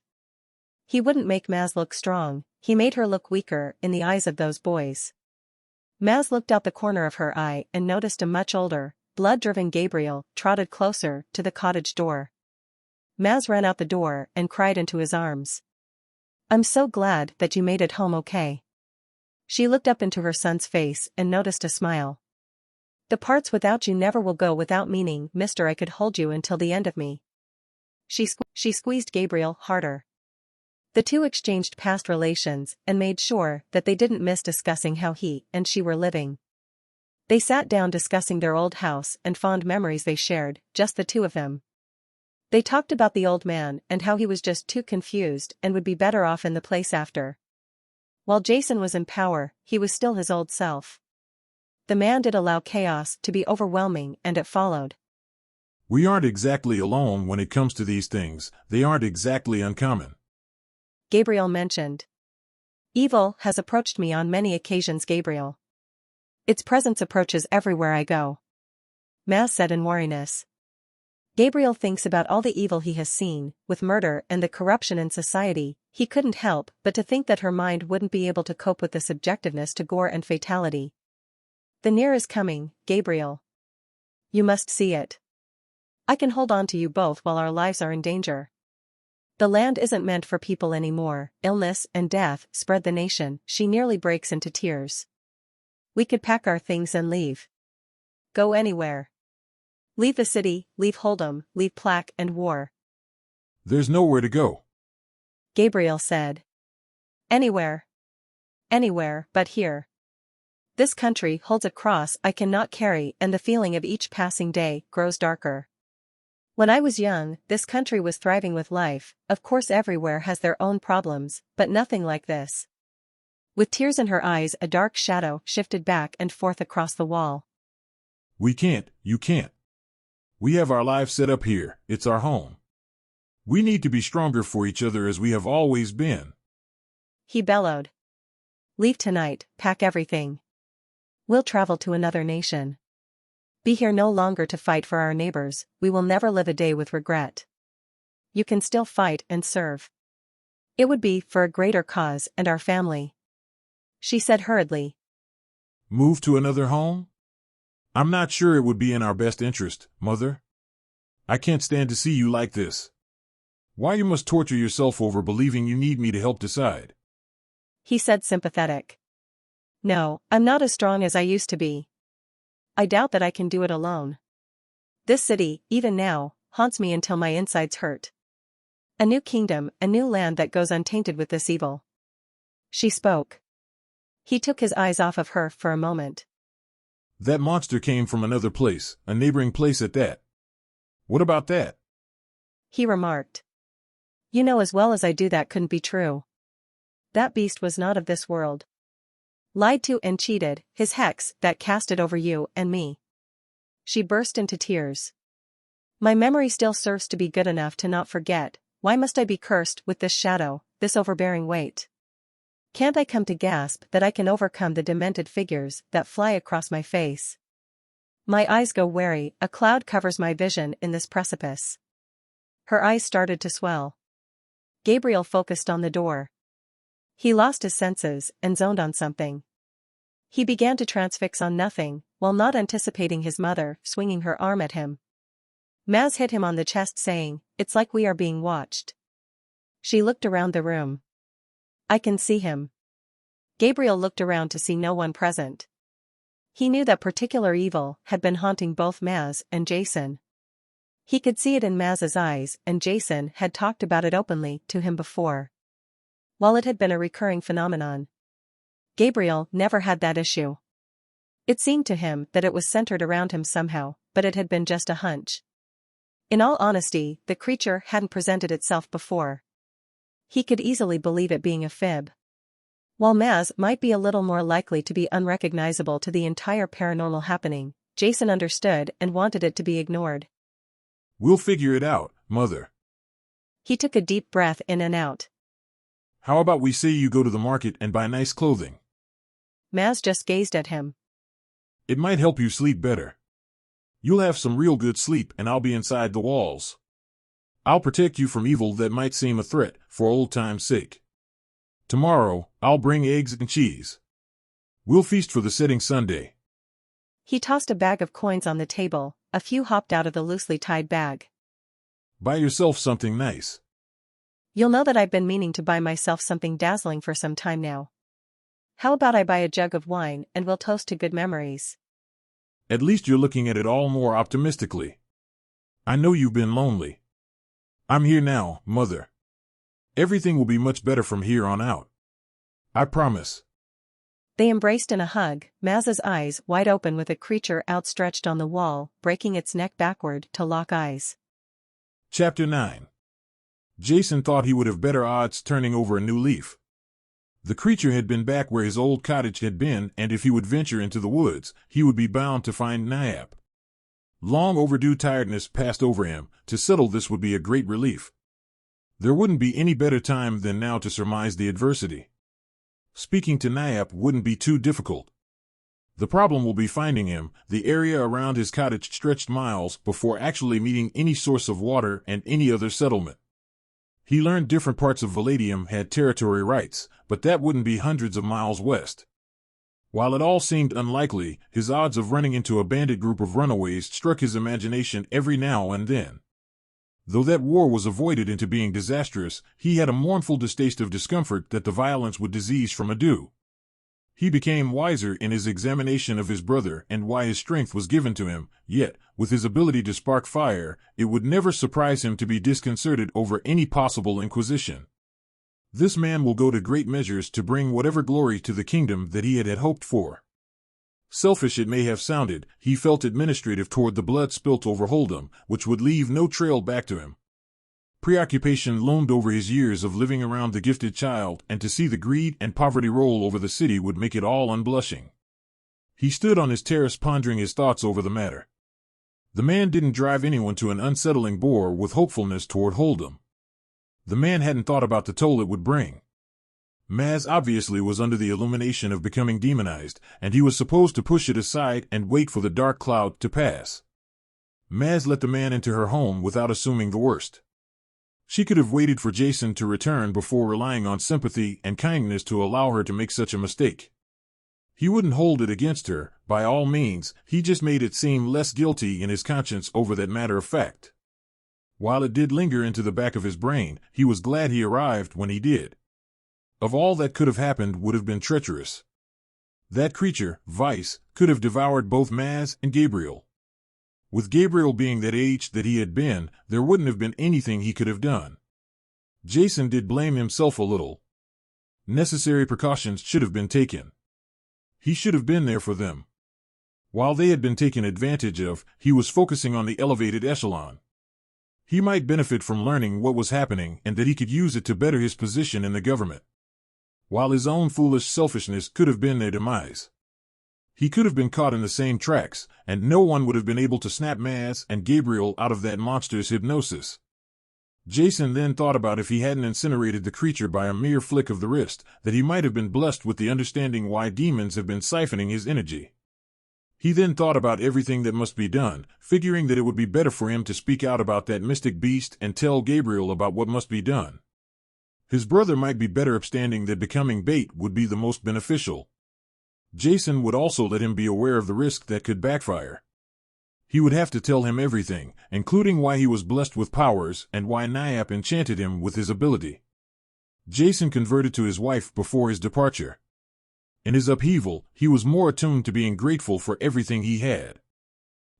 He wouldn't make Maz look strong, he made her look weaker in the eyes of those boys. Maz looked out the corner of her eye and noticed a much older, blood-driven Gabriel trotted closer to the cottage door. Maz ran out the door and cried into his arms. "I'm so glad that you made it home okay." She looked up into her son's face and noticed a smile. "The parts without you never will go without meaning, mister. I could hold you until the end of me." She squeezed Gabriel harder. The two exchanged past relations and made sure that they didn't miss discussing how he and she were living. They sat down discussing their old house and fond memories they shared, just the two of them. They talked about the old man and how he was just too confused and would be better off in the place after. While Jason was in power, he was still his old self. The man did allow chaos to be overwhelming, and it followed. We aren't exactly alone when it comes to these things. They aren't exactly uncommon. Gabriel mentioned. Evil has approached me on many occasions, Gabriel. Its presence approaches everywhere I go. Maz said in wariness. Gabriel thinks about all the evil he has seen, with murder and the corruption in society. He couldn't help but to think that her mind wouldn't be able to cope with the subjectiveness to gore and fatality. The near is coming, Gabriel. You must see it. I can hold on to you both while our lives are in danger. The land isn't meant for people anymore. Illness and death spread the nation. She nearly breaks into tears. We could pack our things and leave. Go anywhere. Leave the city, leave Hold'em, leave plague and war. There's nowhere to go. Gabriel said. Anywhere. Anywhere but here. This country holds a cross I cannot carry, and the feeling of each passing day grows darker. When I was young, this country was thriving with life. Of course everywhere has their own problems, but nothing like this. With tears in her eyes, a dark shadow shifted back and forth across the wall. We can't, you can't. We have our lives set up here, it's our home. We need to be stronger for each other as we have always been. He bellowed. Leave tonight, pack everything. We'll travel to another nation. Be here no longer to fight for our neighbors. We will never live a day with regret. You can still fight and serve. It would be for a greater cause and our family. She said hurriedly. Move to another home? I'm not sure it would be in our best interest, Mother. I can't stand to see you like this. Why you must torture yourself over believing you need me to help decide? He said sympathetic. No, I'm not as strong as I used to be. I doubt that I can do it alone. This city, even now, haunts me until my insides hurt. A new kingdom, a new land that goes untainted with this evil. She spoke. He took his eyes off of her for a moment. That monster came from another place, a neighboring place at that. What about that? He remarked. You know as well as I do that couldn't be true. That beast was not of this world. Lied to and cheated, his hex that cast it over you and me. She burst into tears. My memory still serves to be good enough to not forget. Why must I be cursed with this shadow, this overbearing weight? Can't I come to gasp that I can overcome the demented figures that fly across my face? My eyes go wary, a cloud covers my vision in this precipice. Her eyes started to swell. Gabriel focused on the door. He lost his senses and zoned on something. He began to transfix on nothing, while not anticipating his mother swinging her arm at him. Maz hit him on the chest saying, "It's like we are being watched." She looked around the room. I can see him. Gabriel looked around to see no one present. He knew that particular evil had been haunting both Maz and Jason. He could see it in Maz's eyes, and Jason had talked about it openly to him before. While it had been a recurring phenomenon, Gabriel never had that issue. It seemed to him that it was centered around him somehow, but it had been just a hunch. In all honesty, the creature hadn't presented itself before. He could easily believe it being a fib. While Maz might be a little more likely to be unrecognizable to the entire paranormal happening, Jason understood and wanted it to be ignored. We'll figure it out, Mother. He took a deep breath in and out. How about we say you go to the market and buy nice clothing? Maz just gazed at him. It might help you sleep better. You'll have some real good sleep and I'll be inside the walls. I'll protect you from evil that might seem a threat, for old time's sake. Tomorrow, I'll bring eggs and cheese. We'll feast for the setting Sunday. He tossed a bag of coins on the table, a few hopped out of the loosely tied bag. Buy yourself something nice. You'll know that I've been meaning to buy myself something dazzling for some time now. How about I buy a jug of wine and we'll toast to good memories? At least you're looking at it all more optimistically. I know you've been lonely. I'm here now, Mother. Everything will be much better from here on out. I promise. They embraced in a hug, Maz's eyes wide open with a creature outstretched on the wall, breaking its neck backward to lock eyes. Chapter 9. Jason thought he would have better odds turning over a new leaf. The creature had been back where his old cottage had been, and if he would venture into the woods, he would be bound to find Nayab. Long overdue tiredness passed over him. To settle this would be a great relief. There wouldn't be any better time than now to surmise the adversity. Speaking to Nayab wouldn't be too difficult. The problem will be finding him. The area around his cottage stretched miles before actually meeting any source of water and any other settlement. He learned different parts of Valadium had territory rights, but that wouldn't be hundreds of miles west. While it all seemed unlikely, his odds of running into a bandit group of runaways struck his imagination every now and then. Though that war was avoided into being disastrous, he had a mournful distaste of discomfort that the violence would disease from ado. He became wiser in his examination of his brother and why his strength was given to him, yet, with his ability to spark fire, it would never surprise him to be disconcerted over any possible inquisition. This man will go to great measures to bring whatever glory to the kingdom that he had hoped for. Selfish it may have sounded, he felt administrative toward the blood spilt over Hold'em, which would leave no trail back to him. Preoccupation loomed over his years of living around the gifted child, and to see the greed and poverty roll over the city would make it all unblushing. He stood on his terrace pondering his thoughts over the matter. The man didn't drive anyone to an unsettling bore with hopefulness toward Hold'em. The man hadn't thought about the toll it would bring. Maz obviously was under the illumination of becoming demonized, and he was supposed to push it aside and wait for the dark cloud to pass. Maz let the man into her home without assuming the worst. She could have waited for Jason to return before relying on sympathy and kindness to allow her to make such a mistake. He wouldn't hold it against her, by all means, he just made it seem less guilty in his conscience over that matter of fact. While it did linger into the back of his brain, he was glad he arrived when he did. Of all that could have happened would have been treacherous. That creature, Vice, could have devoured both Maz and Gabriel. With Gabriel being that age that he had been, there wouldn't have been anything he could have done. Jason did blame himself a little. Necessary precautions should have been taken. He should have been there for them. While they had been taken advantage of, he was focusing on the elevated echelon. He might benefit from learning what was happening and that he could use it to better his position in the government. While his own foolish selfishness could have been their demise. He could have been caught in the same tracks, and no one would have been able to snap Maz and Gabriel out of that monster's hypnosis. Jason then thought about if he hadn't incinerated the creature by a mere flick of the wrist, that he might have been blessed with the understanding why demons have been siphoning his energy. He then thought about everything that must be done, figuring that it would be better for him to speak out about that mystic beast and tell Gabriel about what must be done. His brother might be better upstanding that becoming bait would be the most beneficial. Jason would also let him be aware of the risk that could backfire. He would have to tell him everything, including why he was blessed with powers and why Nyap enchanted him with his ability. Jason converted to his wife before his departure. In his upheaval, he was more attuned to being grateful for everything he had.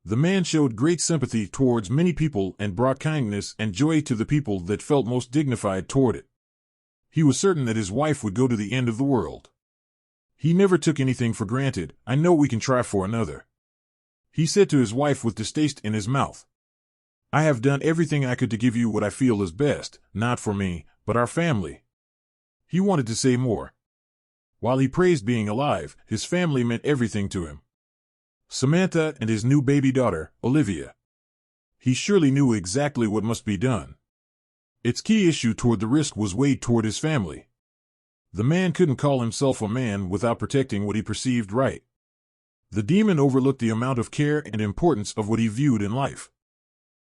The man showed great sympathy towards many people and brought kindness and joy to the people that felt most dignified toward it. He was certain that his wife would go to the end of the world. He never took anything for granted. I know we can try for another. He said to his wife with distaste in his mouth. I have done everything I could to give you what I feel is best, not for me, but our family. He wanted to say more. While he praised being alive, his family meant everything to him. Samantha and his new baby daughter, Olivia. He surely knew exactly what must be done. Its key issue toward the risk was weighed toward his family. The man couldn't call himself a man without protecting what he perceived right. The demon overlooked the amount of care and importance of what he viewed in life.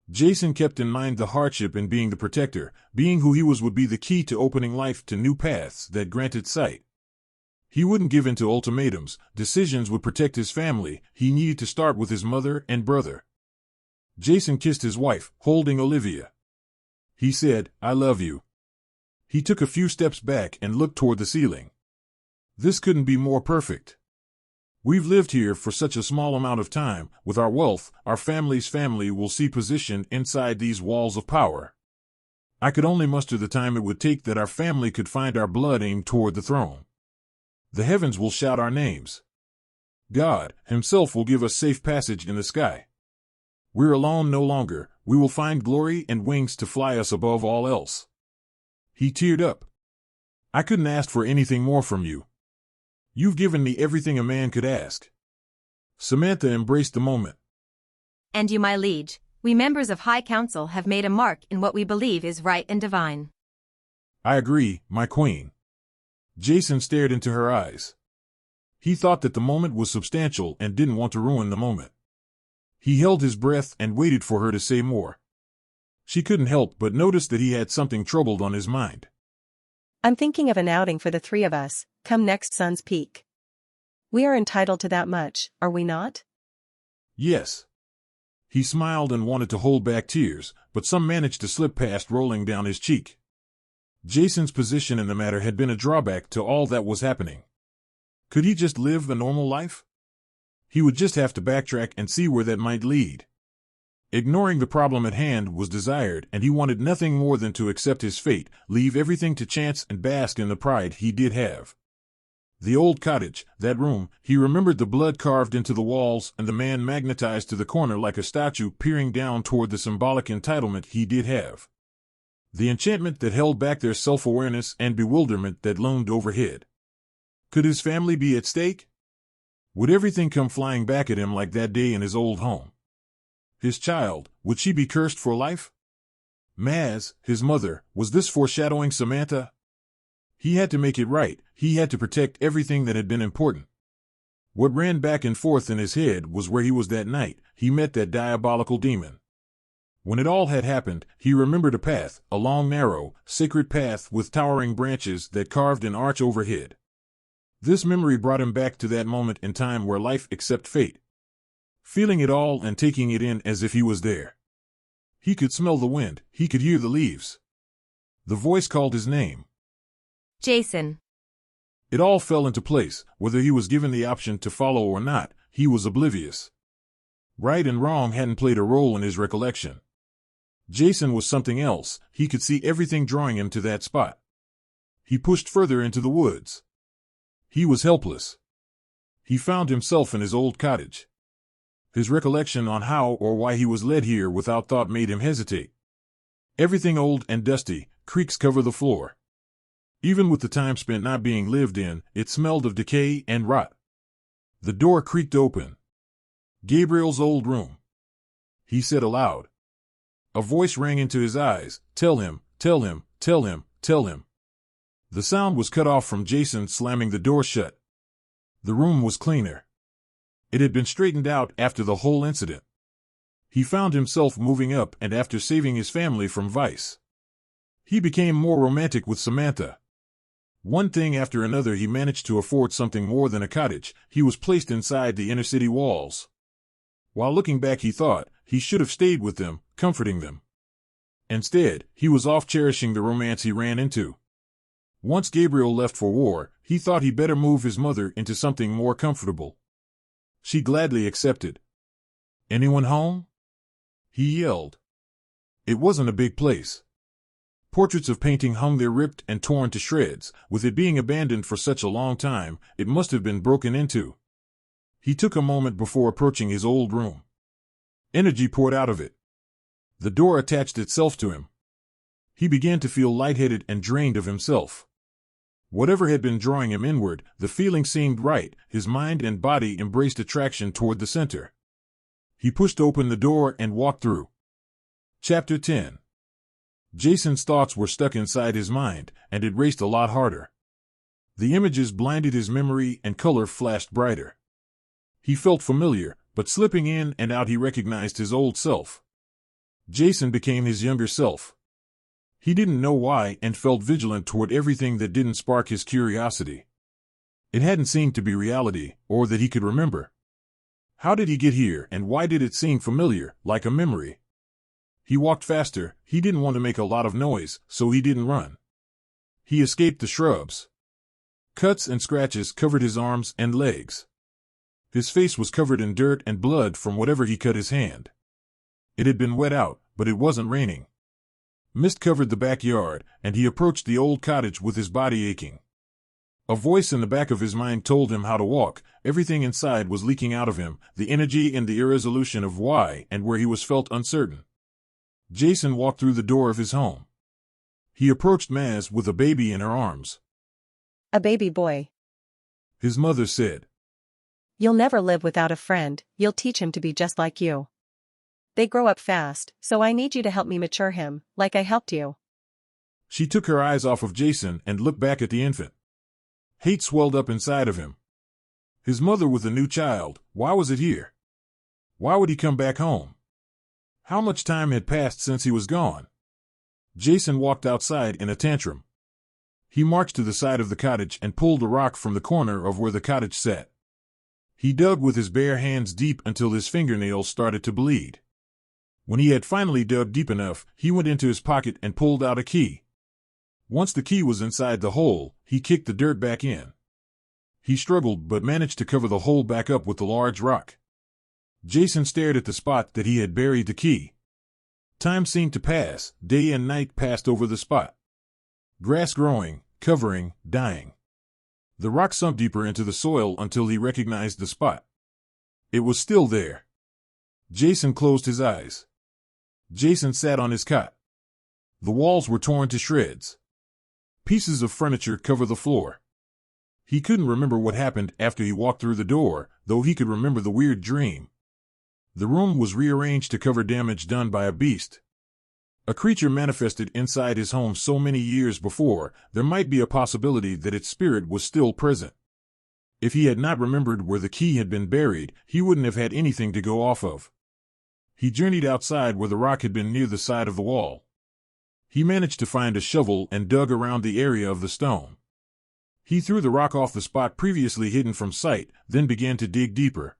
Jason kept in mind the hardship in being the protector, being who he was would be the key to opening life to new paths that granted sight. He wouldn't give in to ultimatums, decisions would protect his family, he needed to start with his mother and brother. Jason kissed his wife, holding Olivia. He said, I love you. He took a few steps back and looked toward the ceiling. This couldn't be more perfect. We've lived here for such a small amount of time. With our wealth, our family's family will see position inside these walls of power. I could only muster the time it would take that our family could find our blood aimed toward the throne. The heavens will shout our names. God, himself will give us safe passage in the sky. We're alone no longer, we will find glory and wings to fly us above all else. He teared up. I couldn't ask for anything more from you. You've given me everything a man could ask. Samantha embraced the moment. And you, my liege, we members of High Council have made a mark in what we believe is right and divine. I agree, my queen. Jason stared into her eyes. He thought that the moment was substantial and didn't want to ruin the moment. He held his breath and waited for her to say more. She couldn't help but notice that he had something troubled on his mind. I'm thinking of an outing for the three of us, come next Sun's Peak. We are entitled to that much, are we not? Yes. He smiled and wanted to hold back tears, but some managed to slip past, rolling down his cheek. Jason's position in the matter had been a drawback to all that was happening. Could he just live a normal life? He would just have to backtrack and see where that might lead. Ignoring the problem at hand was desired, and he wanted nothing more than to accept his fate, leave everything to chance, and bask in the pride he did have. The old cottage, that room, he remembered the blood carved into the walls and the man magnetized to the corner like a statue peering down toward the symbolic entitlement he did have. The enchantment that held back their self-awareness and bewilderment that loomed overhead. Could his family be at stake? Would everything come flying back at him like that day in his old home? His child, would she be cursed for life? Maz, his mother, was this foreshadowing Samantha? He had to make it right. He had to protect everything that had been important. What ran back and forth in his head was where he was that night he met that diabolical demon. When it all had happened, he remembered a path, a long, narrow, sacred path with towering branches that carved an arch overhead. This memory brought him back to that moment in time where life accepted fate. Feeling it all and taking it in as if he was there. He could smell the wind, he could hear the leaves. The voice called his name. Jason. It all fell into place. Whether he was given the option to follow or not, he was oblivious. Right and wrong hadn't played a role in his recollection. Jason was something else. He could see everything drawing him to that spot. He pushed further into the woods. He was helpless. He found himself in his old cottage. His recollection on how or why he was led here without thought made him hesitate. Everything old and dusty, creaks cover the floor. Even with the time spent not being lived in, it smelled of decay and rot. The door creaked open. Gabriel's old room. He said aloud. A voice rang into his eyes, "Tell him, tell him, tell him, tell him." The sound was cut off from Jason slamming the door shut. The room was cleaner. It had been straightened out after the whole incident. He found himself moving up, and after saving his family from vice, he became more romantic with Samantha. One thing after another, he managed to afford something more than a cottage. He was placed inside the inner city walls. While looking back, he thought he should have stayed with them, comforting them. Instead, he was off cherishing the romance he ran into. Once Gabriel left for war, he thought he'd better move his mother into something more comfortable. She gladly accepted. "Anyone home?" he yelled. It wasn't a big place. Portraits of painting hung there ripped and torn to shreds. With it being abandoned for such a long time, it must have been broken into. He took a moment before approaching his old room. Energy poured out of it. The door attached itself to him. He began to feel lightheaded and drained of himself. Whatever had been drawing him inward, the feeling seemed right. His mind and body embraced attraction toward the center. He pushed open the door and walked through. Chapter 10. Jason's thoughts were stuck inside his mind, and it raced a lot harder. The images blinded his memory and color flashed brighter. He felt familiar, but slipping in and out he recognized his old self. Jason became his younger self. He didn't know why and felt vigilant toward everything that didn't spark his curiosity. It hadn't seemed to be reality, or that he could remember. How did he get here, and why did it seem familiar, like a memory? He walked faster. He didn't want to make a lot of noise, so he didn't run. He escaped the shrubs. Cuts and scratches covered his arms and legs. His face was covered in dirt and blood from whatever he cut his hand. It had been wet out, but it wasn't raining. Mist covered the backyard, and he approached the old cottage with his body aching. A voice in the back of his mind told him how to walk. Everything inside was leaking out of him, the energy and the irresolution of why and where he was felt uncertain. Jason walked through the door of his home. He approached Maz with a baby in her arms. "A baby boy," his mother said. "You'll never live without a friend. You'll teach him to be just like you. They grow up fast, so I need you to help me mature him, like I helped you." She took her eyes off of Jason and looked back at the infant. Hate swelled up inside of him. His mother with a new child, why was it here? Why would he come back home? How much time had passed since he was gone? Jason walked outside in a tantrum. He marched to the side of the cottage and pulled a rock from the corner of where the cottage sat. He dug with his bare hands deep until his fingernails started to bleed. When he had finally dug deep enough, he went into his pocket and pulled out a key. Once the key was inside the hole, he kicked the dirt back in. He struggled but managed to cover the hole back up with the large rock. Jason stared at the spot that he had buried the key. Time seemed to pass, day and night passed over the spot. Grass growing, covering, dying. The rock sunk deeper into the soil until he recognized the spot. It was still there. Jason closed his eyes. Jason sat on his cot. The walls were torn to shreds. Pieces of furniture covered the floor. He couldn't remember what happened after he walked through the door, though he could remember the weird dream. The room was rearranged to cover damage done by a beast. A creature manifested inside his home so many years before, there might be a possibility that its spirit was still present. If he had not remembered where the key had been buried, he wouldn't have had anything to go off of. He journeyed outside where the rock had been near the side of the wall. He managed to find a shovel and dug around the area of the stone. He threw the rock off the spot previously hidden from sight, then began to dig deeper.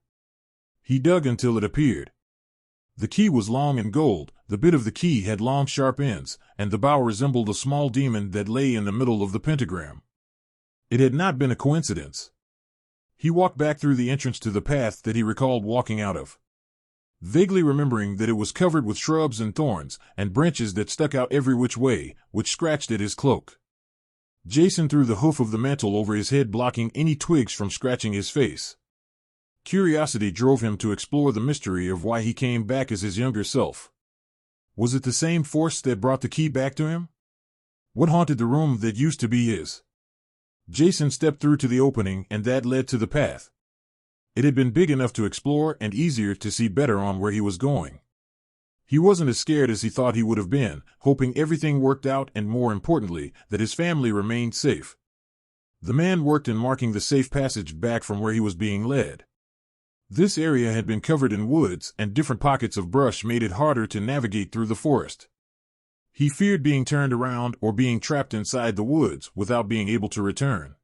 He dug until it appeared. The key was long and gold, the bit of the key had long sharp ends, and the bow resembled a small demon that lay in the middle of the pentagram. It had not been a coincidence. He walked back through the entrance to the path that he recalled walking out of, vaguely remembering that it was covered with shrubs and thorns, and branches that stuck out every which way, which scratched at his cloak. Jason threw the hoof of the mantle over his head, blocking any twigs from scratching his face. Curiosity drove him to explore the mystery of why he came back as his younger self. Was it the same force that brought the key back to him? What haunted the room that used to be his? Jason stepped through to the opening, and that led to the path. It had been big enough to explore and easier to see better on where he was going. He wasn't as scared as he thought he would have been, hoping everything worked out and, more importantly, that his family remained safe. The man worked in marking the safe passage back from where he was being led. This area had been covered in woods, and different pockets of brush made it harder to navigate through the forest. He feared being turned around or being trapped inside the woods without being able to return.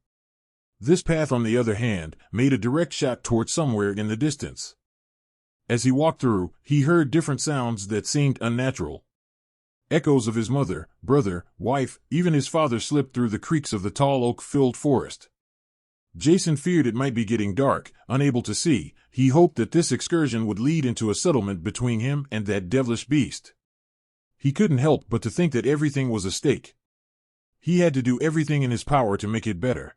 This path, on the other hand, made a direct shot toward somewhere in the distance. As he walked through, he heard different sounds that seemed unnatural. Echoes of his mother, brother, wife, even his father slipped through the creaks of the tall oak-filled forest. Jason feared it might be getting dark. Unable to see, he hoped that this excursion would lead into a settlement between him and that devilish beast. He couldn't help but to think that everything was a stake. He had to do everything in his power to make it better.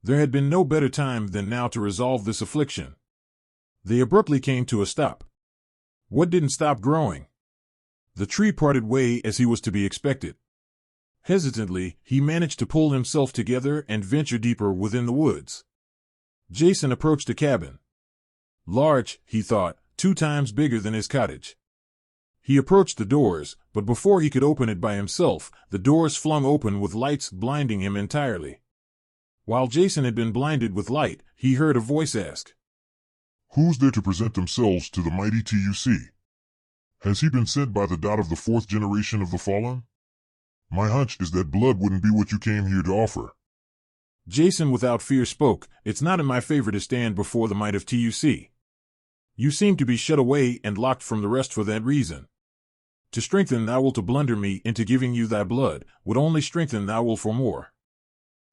There had been no better time than now to resolve this affliction. They abruptly came to a stop. What didn't stop growing? The tree parted way as he was to be expected. Hesitantly, he managed to pull himself together and venture deeper within the woods. Jason approached a cabin. Large, he thought, 2 times bigger than his cottage. He approached the doors, but before he could open it by himself, the doors flung open with lights blinding him entirely. While Jason had been blinded with light, he heard a voice ask, "Who's there to present themselves to the mighty TUC? Has he been sent by the dot of the 4th generation of the fallen? My hunch is that blood wouldn't be what you came here to offer." Jason without fear spoke, "It's not in my favor to stand before the might of TUC. You seem to be shut away and locked from the rest for that reason. To strengthen thou will to blunder me into giving you thy blood, would only strengthen thou will for more."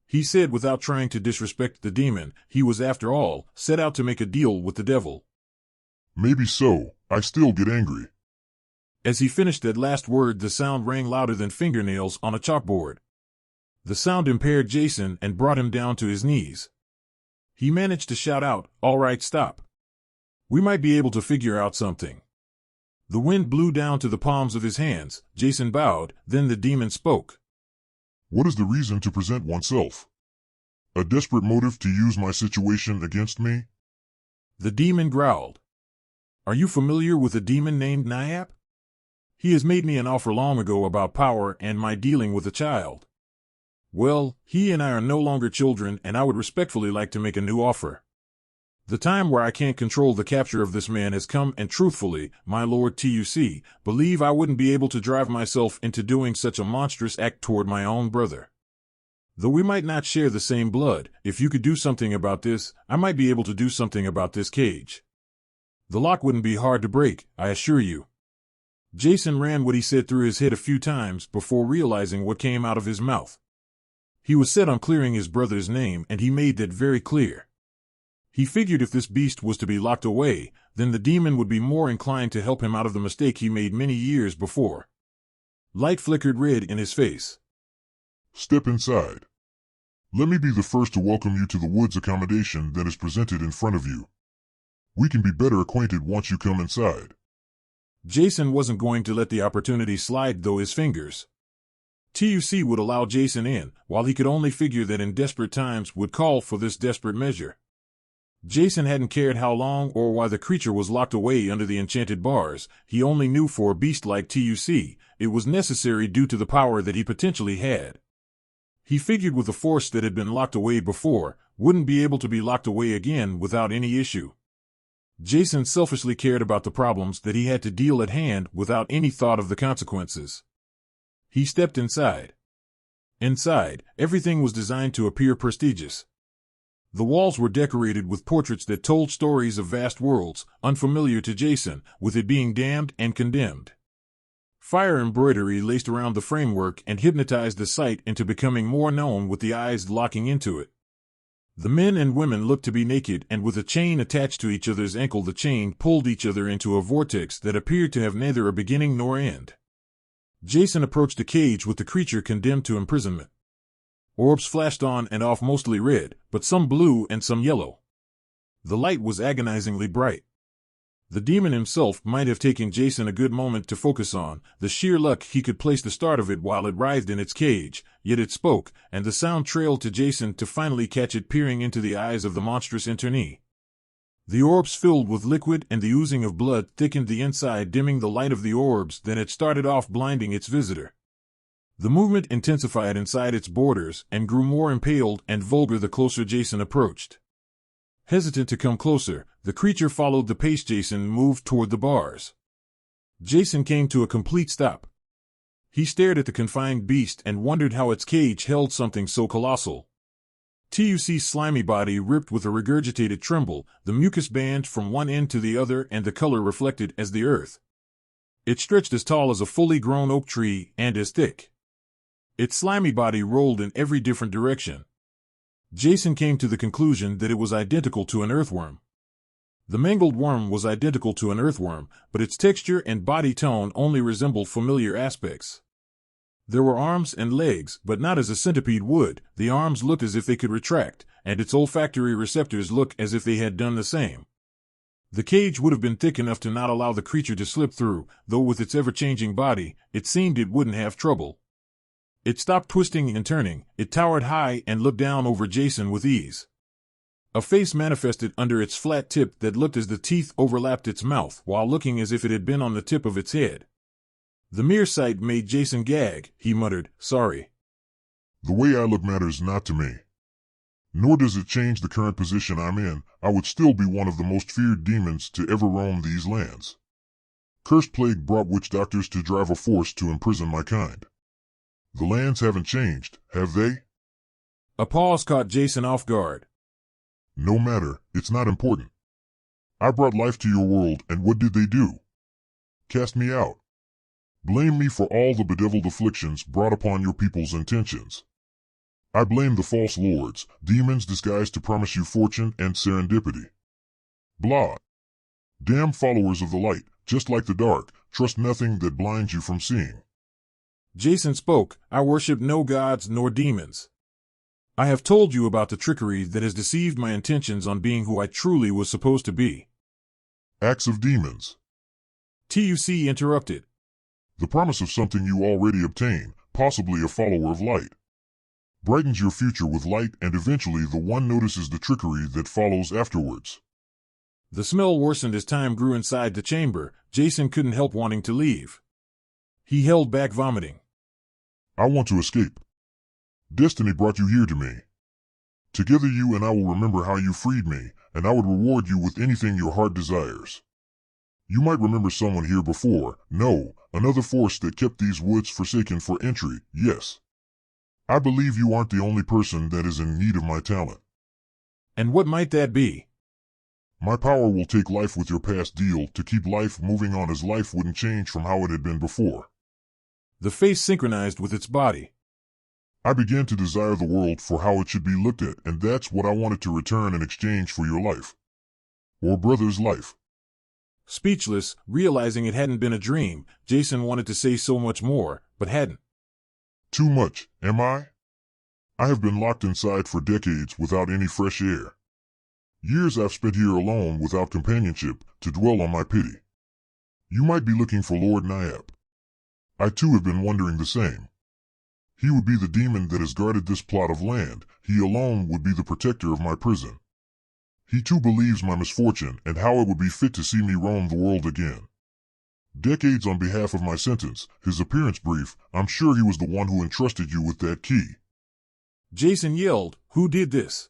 He said without trying to disrespect the demon. He was, after all, set out to make a deal with the devil. "Maybe so, I still get angry." As he finished that last word, the sound rang louder than fingernails on a chalkboard. The sound impaired Jason and brought him down to his knees. He managed to shout out, "All right, stop. We might be able to figure out something." The wind blew down to the palms of his hands. Jason bowed, then the demon spoke. "What is the reason to present oneself? A desperate motive to use my situation against me?" The demon growled. "Are you familiar with a demon named Nyap? He has made me an offer long ago about power and my dealing with a child. Well, he and I are no longer children, and I would respectfully like to make a new offer. The time where I can't control the capture of this man has come, and truthfully, my lord TUC, believe I wouldn't be able to drive myself into doing such a monstrous act toward my own brother. Though we might not share the same blood, if you could do something about this, I might be able to do something about this cage. The lock wouldn't be hard to break, I assure you." Jason ran what he said through his head a few times before realizing what came out of his mouth. He was set on clearing his brother's name, and he made that very clear. He figured if this beast was to be locked away, then the demon would be more inclined to help him out of the mistake he made many years before. Light flickered red in his face. Step inside. Let me be the first to welcome you to the woods accommodation that is presented in front of you. We can be better acquainted once you come inside. Jason wasn't going to let the opportunity slide though his fingers. TUC would allow Jason in, while he could only figure that in desperate times would call for this desperate measure. Jason hadn't cared how long or why the creature was locked away under the enchanted bars. He only knew for a beast like TUC, it was necessary due to the power that he potentially had. He figured with the force that had been locked away before, wouldn't be able to be locked away again without any issue. Jason selfishly cared about the problems that he had to deal at hand without any thought of the consequences. He stepped inside. Inside, everything was designed to appear prestigious. The walls were decorated with portraits that told stories of vast worlds, unfamiliar to Jason, with it being damned and condemned. Fire embroidery laced around the framework and hypnotized the sight into becoming more known with the eyes locking into it. The men and women looked to be naked, and with a chain attached to each other's ankle, the chain pulled each other into a vortex that appeared to have neither a beginning nor end. Jason approached the cage with the creature condemned to imprisonment. Orbs flashed on and off, mostly red, but some blue and some yellow. The light was agonizingly bright. The demon himself might have taken Jason a good moment to focus on, the sheer luck he could place the start of it while it writhed in its cage, yet it spoke, and the sound trailed to Jason to finally catch it peering into the eyes of the monstrous internee. The orbs filled with liquid and the oozing of blood thickened the inside, dimming the light of the orbs that had started off blinding its visitor. The movement intensified inside its borders and grew more impaled and vulgar the closer Jason approached. Hesitant to come closer, the creature followed the pace Jason moved toward the bars. Jason came to a complete stop. He stared at the confined beast and wondered how its cage held something so colossal. TUC's slimy body ripped with a regurgitated tremble, the mucus band from one end to the other and the color reflected as the earth. It stretched as tall as a fully grown oak tree and as thick. Its slimy body rolled in every different direction. Jason came to the conclusion that it was identical to an earthworm. The mangled worm was identical to an earthworm, but its texture and body tone only resembled familiar aspects. There were arms and legs, but not as a centipede would. The arms looked as if they could retract, and its olfactory receptors looked as if they had done the same. The cage would have been thick enough to not allow the creature to slip through, though with its ever-changing body, it seemed it wouldn't have trouble. It stopped twisting and turning, it towered high and looked down over Jason with ease. A face manifested under its flat tip that looked as the teeth overlapped its mouth while looking as if it had been on the tip of its head. The mere sight made Jason gag. He muttered, "Sorry." The way I look matters not to me. Nor does it change the current position I'm in. I would still be one of the most feared demons to ever roam these lands. Cursed plague brought witch doctors to drive a force to imprison my kind. The lands haven't changed, have they? A pause caught Jason off guard. No matter, it's not important. I brought life to your world, and what did they do? Cast me out. Blame me for all the bedeviled afflictions brought upon your people's intentions. I blame the false lords, demons disguised to promise you fortune and serendipity. Blah. Damn followers of the light, just like the dark, trust nothing that blinds you from seeing. Jason spoke, "I worship no gods nor demons. I have told you about the trickery that has deceived my intentions on being who I truly was supposed to be." Acts of demons. TUC interrupted. The promise of something you already obtain, possibly a follower of light. Brightens your future with light, and eventually the one notices the trickery that follows afterwards. The smell worsened as time grew inside the chamber. Jason couldn't help wanting to leave. He held back vomiting. I want to escape. Destiny brought you here to me. Together you and I will remember how you freed me, and I would reward you with anything your heart desires. You might remember someone here before. No, another force that kept these woods forsaken for entry, yes. I believe you aren't the only person that is in need of my talent. And what might that be? My power will take life with your past deal to keep life moving on, as life wouldn't change from how it had been before. The face synchronized with its body. I began to desire the world for how it should be looked at, and that's what I wanted to return in exchange for your life. Or brother's life. Speechless, realizing it hadn't been a dream, Jason wanted to say so much more, but hadn't. Too much, am I? I have been locked inside for decades without any fresh air. Years I've spent here alone without companionship to dwell on my pity. You might be looking for Lord Nyap. I too have been wondering the same. He would be the demon that has guarded this plot of land. He alone would be the protector of my prison. He too believes my misfortune and how it would be fit to see me roam the world again. Decades on behalf of my sentence, his appearance brief, I'm sure he was the one who entrusted you with that key. Jason yelled, "Who did this?"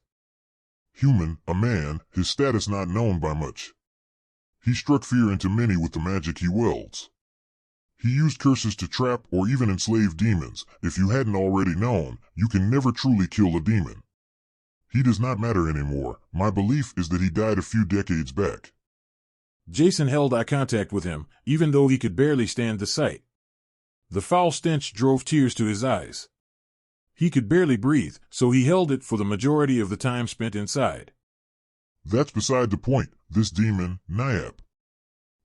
Human, a man, his status not known by much. He struck fear into many with the magic he wields. He used curses to trap or even enslave demons. If you hadn't already known, you can never truly kill a demon. He does not matter anymore. My belief is that he died a few decades back. Jason held eye contact with him, even though he could barely stand the sight. The foul stench drove tears to his eyes. He could barely breathe, so he held it for the majority of the time spent inside. That's beside the point, this demon, Nyap.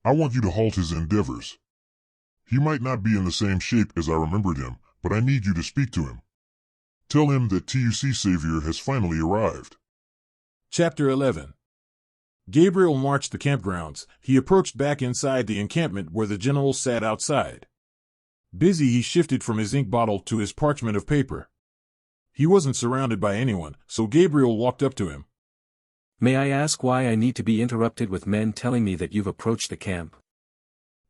I want you to halt his endeavors. He might not be in the same shape as I remembered him, but I need you to speak to him. Tell him that TUC Savior has finally arrived. Chapter 11. Gabriel marched the campgrounds. He approached back inside the encampment where the general sat outside. Busy, he shifted from his ink bottle to his parchment of paper. He wasn't surrounded by anyone, so Gabriel walked up to him. May I ask why I need to be interrupted with men telling me that you've approached the camp?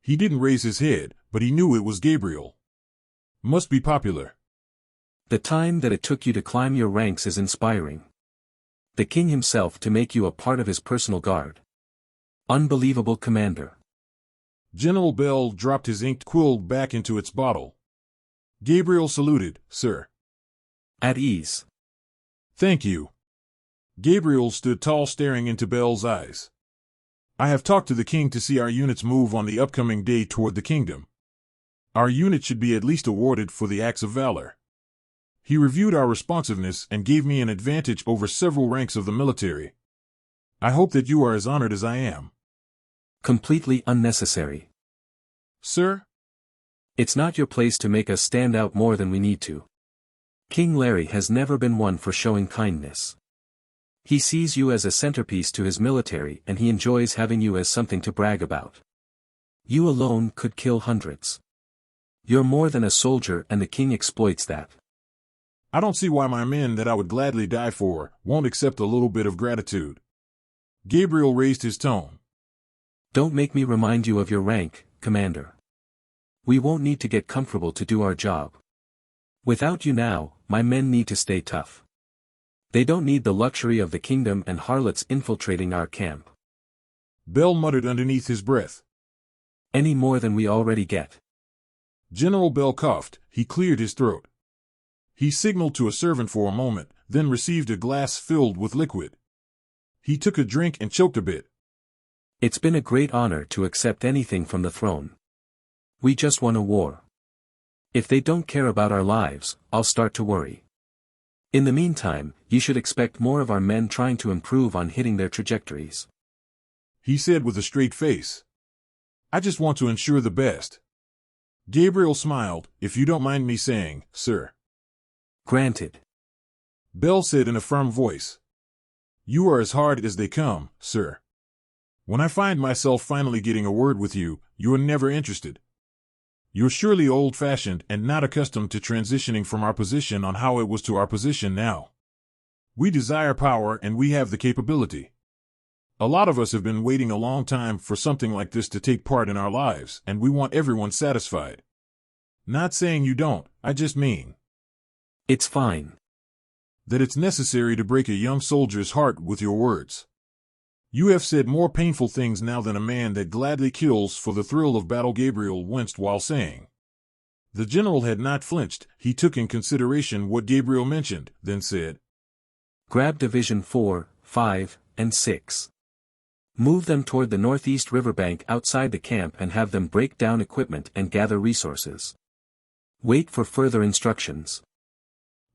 He didn't raise his head, but he knew it was Gabriel. Must be popular. The time that it took you to climb your ranks is inspiring. The king himself to make you a part of his personal guard. Unbelievable, Commander. General Bell dropped his inked quill back into its bottle. Gabriel saluted, "Sir." At ease. "Thank you." Gabriel stood tall, staring into Bell's eyes. "I have talked to the king to see our units move on the upcoming day toward the kingdom. Our unit should be at least awarded for the acts of valor. He reviewed our responsiveness and gave me an advantage over several ranks of the military. I hope that you are as honored as I am." Completely unnecessary. "Sir?" It's not your place to make us stand out more than we need to. King Larry has never been one for showing kindness. He sees you as a centerpiece to his military, and he enjoys having you as something to brag about. You alone could kill hundreds. You're more than a soldier, and the king exploits that. "I don't see why my men that I would gladly die for won't accept a little bit of gratitude." Gabriel raised his tone. Don't make me remind you of your rank, Commander. We won't need to get comfortable to do our job. Without you now, my men need to stay tough. They don't need the luxury of the kingdom and harlots infiltrating our camp. Bell muttered underneath his breath. Any more than we already get. General Bell coughed. He cleared his throat. He signaled to a servant for a moment, then received a glass filled with liquid. He took a drink and choked a bit. It's been a great honor to accept anything from the throne. We just won a war. If they don't care about our lives, I'll start to worry. In the meantime, you should expect more of our men trying to improve on hitting their trajectories. He said with a straight face. I just want to ensure the best. Gabriel smiled, if you don't mind me saying, sir. Granted. Bell said in a firm voice. You are as hard as they come, sir. When I find myself finally getting a word with you, you are never interested. You're surely old-fashioned and not accustomed to transitioning from our position on how it was to our position now. We desire power and we have the capability. A lot of us have been waiting a long time for something like this to take part in our lives, and we want everyone satisfied. Not saying you don't, I just mean. It's fine. That it's necessary to break a young soldier's heart with your words. You have said more painful things now than a man that gladly kills for the thrill of battle. Gabriel winced while saying. The general had not flinched. He took in consideration what Gabriel mentioned, then said. Grab Division 4, 5, and 6. Move them toward the northeast riverbank outside the camp and have them break down equipment and gather resources. Wait for further instructions.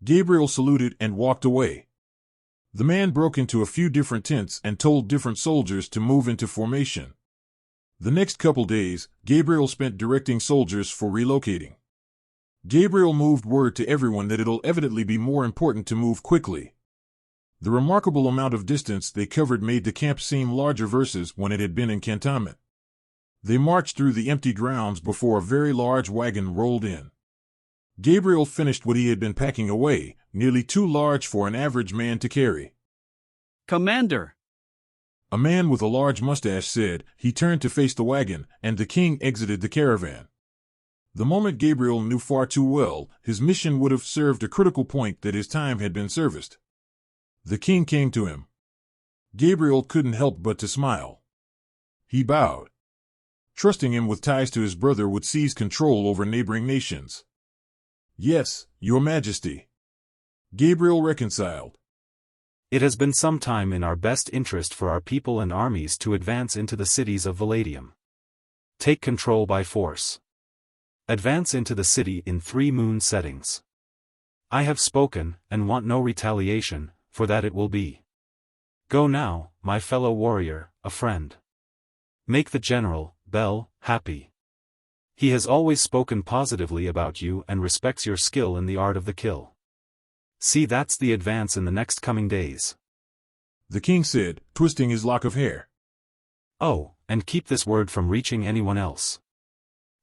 Gabriel saluted and walked away. The man broke into a few different tents and told different soldiers to move into formation. The next couple days, Gabriel spent directing soldiers for relocating. Gabriel moved word to everyone that it'll evidently be more important to move quickly. The remarkable amount of distance they covered made the camp seem larger versus when it had been in cantonment. They marched through the empty grounds before a very large wagon rolled in. Gabriel finished what he had been packing away, nearly too large for an average man to carry. Commander! A man with a large mustache said. He turned to face the wagon, and the king exited the caravan. The moment Gabriel knew far too well, his mission would have served a critical point that his time had been serviced. The king came to him. Gabriel couldn't help but to smile. He bowed. Trusting him with ties to his brother would seize control over neighboring nations. Yes, Your Majesty. Gabriel reconciled. It has been some time in our best interest for our people and armies to advance into the cities of Valadium. Take control by force. Advance into the city in 3 moon settings. I have spoken, and want no retaliation, for that it will be. Go now, my fellow warrior, a friend. Make the general, Bel, happy. He has always spoken positively about you and respects your skill in the art of the kill. See, that's the advance in the next coming days. The king said, twisting his lock of hair. Oh, and keep this word from reaching anyone else.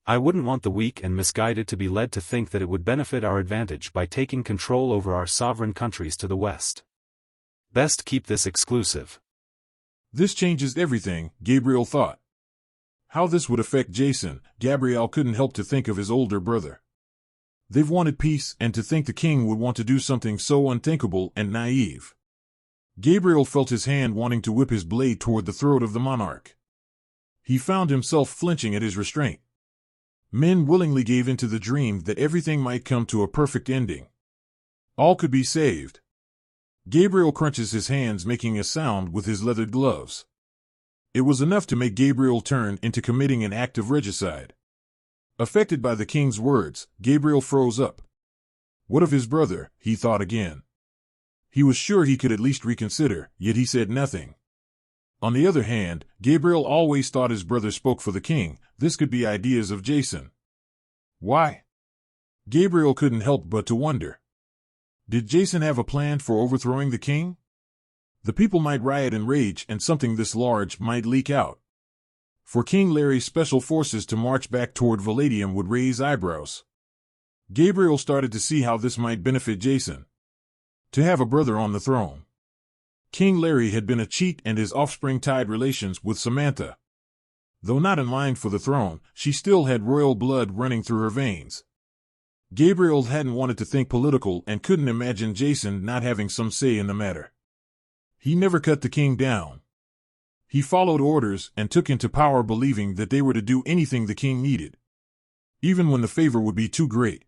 I wouldn't want the weak and misguided to be led to think that it would benefit our advantage by taking control over our sovereign countries to the west. Best keep this exclusive. This changes everything, Gabriel thought. How this would affect Jason, Gabriel couldn't help to think of his older brother. They've wanted peace, and to think the king would want to do something so unthinkable and naive. Gabriel felt his hand wanting to whip his blade toward the throat of the monarch. He found himself flinching at his restraint. Men willingly gave into the dream that everything might come to a perfect ending. All could be saved. Gabriel crunches his hands, making a sound with his leather gloves. It was enough to make Gabriel turn into committing an act of regicide. Affected by the king's words, Gabriel froze up. What of his brother, he thought again. He was sure he could at least reconsider, yet he said nothing. On the other hand, Gabriel always thought his brother spoke for the king. This could be ideas of Jason. Why? Gabriel couldn't help but to wonder. Did Jason have a plan for overthrowing the king? The people might riot and rage, and something this large might leak out. For King Larry's special forces to march back toward Valadium would raise eyebrows. Gabriel started to see how this might benefit Jason. To have a brother on the throne. King Larry had been a cheat, and his offspring tied relations with Samantha. Though not in line for the throne, she still had royal blood running through her veins. Gabriel hadn't wanted to think political and couldn't imagine Jason not having some say in the matter. He never cut the king down. He followed orders and took into power believing that they were to do anything the king needed, even when the favor would be too great.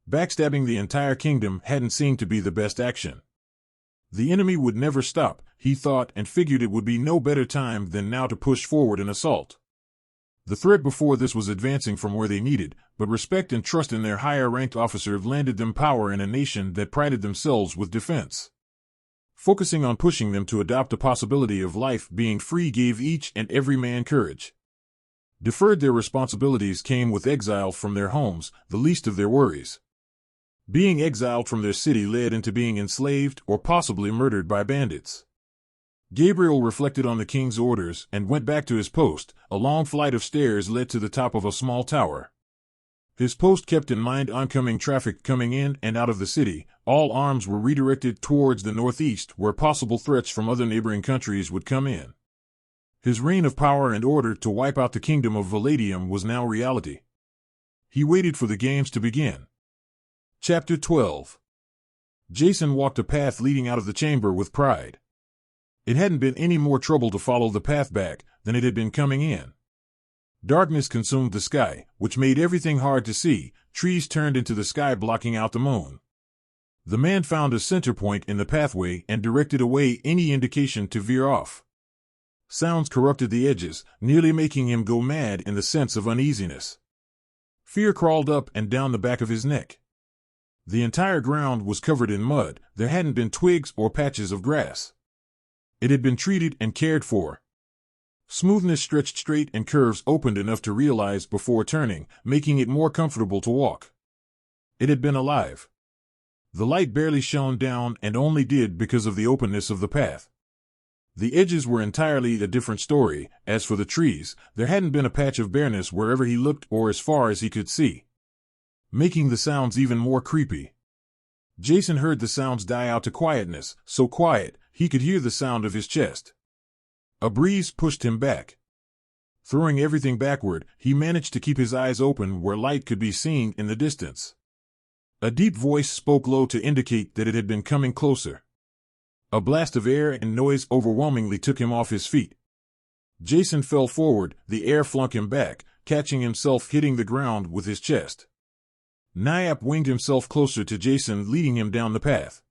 Backstabbing the entire kingdom hadn't seemed to be the best action. The enemy would never stop, he thought, and figured it would be no better time than now to push forward an assault. The threat before this was advancing from where they needed, but respect and trust in their higher-ranked officer landed them power in a nation that prided themselves with defense. Focusing on pushing them to adopt a possibility of life being free gave each and every man courage. Deferred their responsibilities came with exile from their homes, the least of their worries. Being exiled from their city led into being enslaved or possibly murdered by bandits. Gabriel reflected on the king's orders and went back to his post. A long flight of stairs led to the top of a small tower. His post kept in mind oncoming traffic coming in and out of the city. All arms were redirected towards the northeast, where possible threats from other neighboring countries would come in. His reign of power and order to wipe out the kingdom of Valadium was now reality. He waited for the games to begin. Chapter 12. Jason walked a path leading out of the chamber with pride. It hadn't been any more trouble to follow the path back than it had been coming in. Darkness consumed the sky, which made everything hard to see. Trees turned into the sky, blocking out the moon. The man found a center point in the pathway and directed away any indication to veer off. Sounds corrupted the edges, nearly making him go mad in the sense of uneasiness. Fear crawled up and down the back of his neck. The entire ground was covered in mud. There hadn't been twigs or patches of grass. It had been treated and cared for. Smoothness stretched straight and curves opened enough to realize before turning, making it more comfortable to walk. It had been alive. The light barely shone down and only did because of the openness of the path. The edges were entirely a different story. As for the trees, there hadn't been a patch of bareness wherever he looked or as far as he could see, making the sounds even more creepy. Jason heard the sounds die out to quietness, so quiet, he could hear the sound of his chest. A breeze pushed him back. Throwing everything backward, he managed to keep his eyes open where light could be seen in the distance. A deep voice spoke low to indicate that it had been coming closer. A blast of air and noise overwhelmingly took him off his feet. Jason fell forward, the air flung him back, catching himself hitting the ground with his chest. Nayap winged himself closer to Jason, leading him down the path.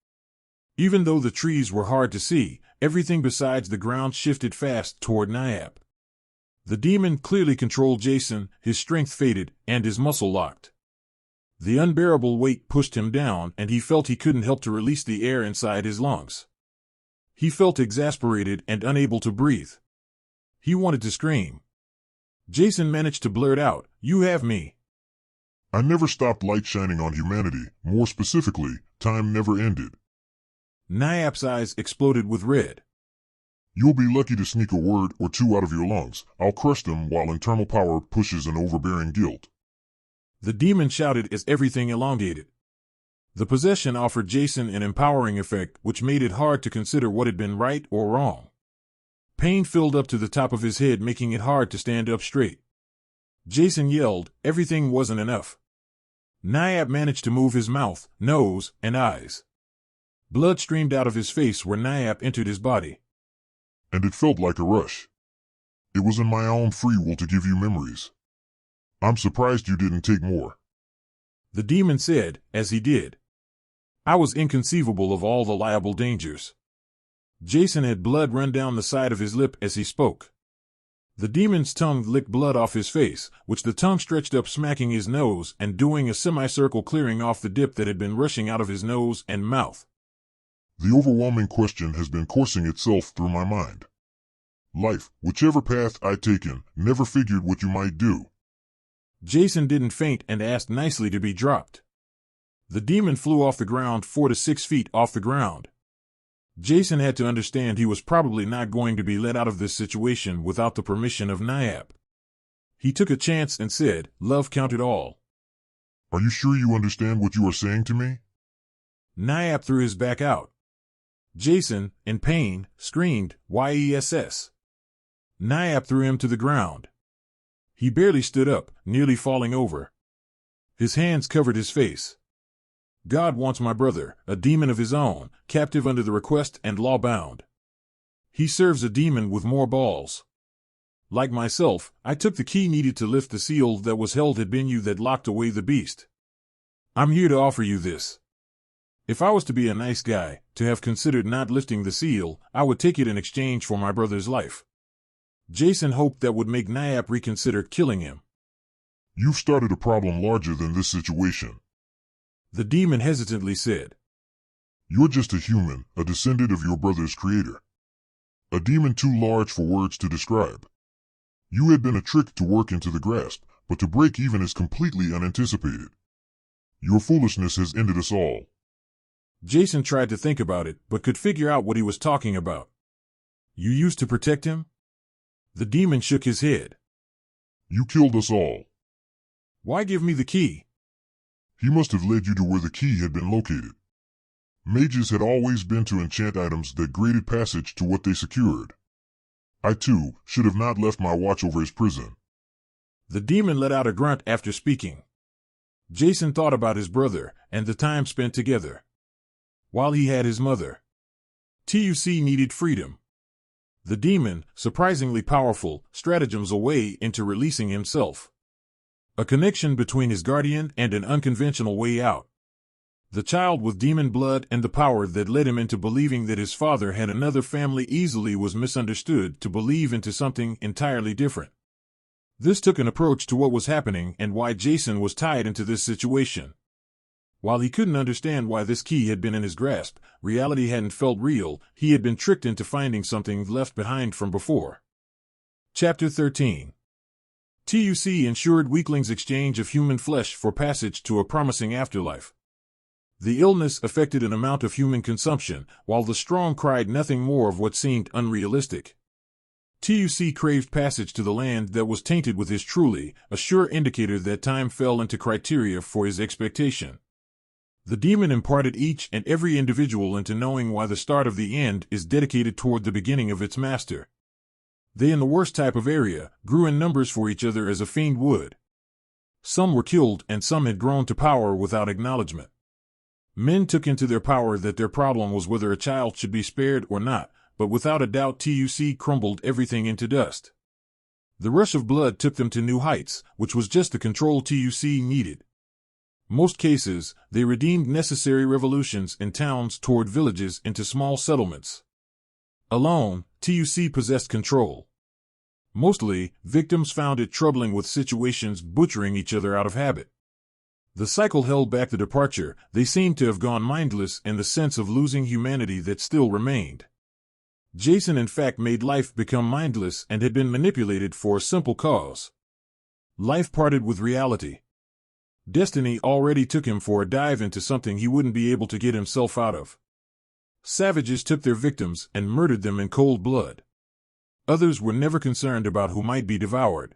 Even though the trees were hard to see, everything besides the ground shifted fast toward Nayap. The demon clearly controlled Jason, his strength faded, and his muscle locked. The unbearable weight pushed him down, and he felt he couldn't help to release the air inside his lungs. He felt exasperated and unable to breathe. He wanted to scream. Jason managed to blurt out, "You have me." I never stopped light shining on humanity. More specifically, time never ended. Nayap's eyes exploded with red. You'll be lucky to sneak a word or two out of your lungs. I'll crush them while internal power pushes an overbearing guilt. The demon shouted as everything elongated. The possession offered Jason an empowering effect which made it hard to consider what had been right or wrong. Pain filled up to the top of his head, making it hard to stand up straight. Jason yelled. Everything wasn't enough. Nayap managed to move his mouth, nose, and eyes. Blood streamed out of his face where Nayap entered his body. And it felt like a rush. It was in my own free will to give you memories. I'm surprised you didn't take more. The demon said, as he did. I was inconceivable of all the liable dangers. Jason had blood run down the side of his lip as he spoke. The demon's tongue licked blood off his face, which the tongue stretched up, smacking his nose and doing a semicircle, clearing off the dip that had been rushing out of his nose and mouth. The overwhelming question has been coursing itself through my mind. Life, whichever path I'd taken, never figured what you might do. Jason didn't faint and asked nicely to be dropped. The demon flew off the ground 4 to 6 feet off the ground. Jason had to understand he was probably not going to be let out of this situation without the permission of Nayap. He took a chance and said, "Love counted all." Are you sure you understand what you are saying to me? Nayap threw his back out. Jason, in pain, screamed, "Yes." Nayap threw him to the ground. He barely stood up, nearly falling over. His hands covered his face. God wants my brother, a demon of his own, captive under the request and law-bound. He serves a demon with more balls. Like myself, I took the key needed to lift the seal that was held had been you that locked away the beast. I'm here to offer you this. If I was to be a nice guy, to have considered not lifting the seal, I would take it in exchange for my brother's life. Jason hoped that would make Nayap reconsider killing him. You've started a problem larger than this situation. The demon hesitantly said. You're just a human, a descendant of your brother's creator. A demon too large for words to describe. You had been a trick to work into the grasp, but to break even is completely unanticipated. Your foolishness has ended us all. Jason tried to think about it, but could figure out what he was talking about. You used to protect him? The demon shook his head. You killed us all. Why give me the key? He must have led you to where the key had been located. Mages had always been to enchant items that granted passage to what they secured. I, too, should have not left my watch over his prison. The demon let out a grunt after speaking. Jason thought about his brother and the time spent together. While he had his mother. TUC needed freedom. The demon, surprisingly powerful, stratagems a way into releasing himself. A connection between his guardian and an unconventional way out. The child with demon blood and the power that led him into believing that his father had another family easily was misunderstood to believe into something entirely different. This took an approach to what was happening and why Jason was tied into this situation. While he couldn't understand why this key had been in his grasp, reality hadn't felt real, he had been tricked into finding something left behind from before. Chapter 13. TUC ensured weaklings' exchange of human flesh for passage to a promising afterlife. The illness affected an amount of human consumption, while the strong cried nothing more of what seemed unrealistic. TUC craved passage to the land that was tainted with his truly, a sure indicator that time fell into criteria for his expectation. The demon imparted each and every individual into knowing why the start of the end is dedicated toward the beginning of its master. They in the worst type of area grew in numbers for each other as a fiend would. Some were killed and some had grown to power without acknowledgement. Men took into their power that their problem was whether a child should be spared or not, but without a doubt TUC crumbled everything into dust. The rush of blood took them to new heights, which was just the control TUC needed. Most cases, they redeemed necessary revolutions in towns toward villages into small settlements. Alone, TUC possessed control. Mostly, victims found it troubling with situations butchering each other out of habit. The cycle held back the departure, they seemed to have gone mindless in the sense of losing humanity that still remained. Jason in fact made life become mindless and had been manipulated for a simple cause. Life parted with reality. Destiny already took him for a dive into something he wouldn't be able to get himself out of. Savages took their victims and murdered them in cold blood. Others were never concerned about who might be devoured.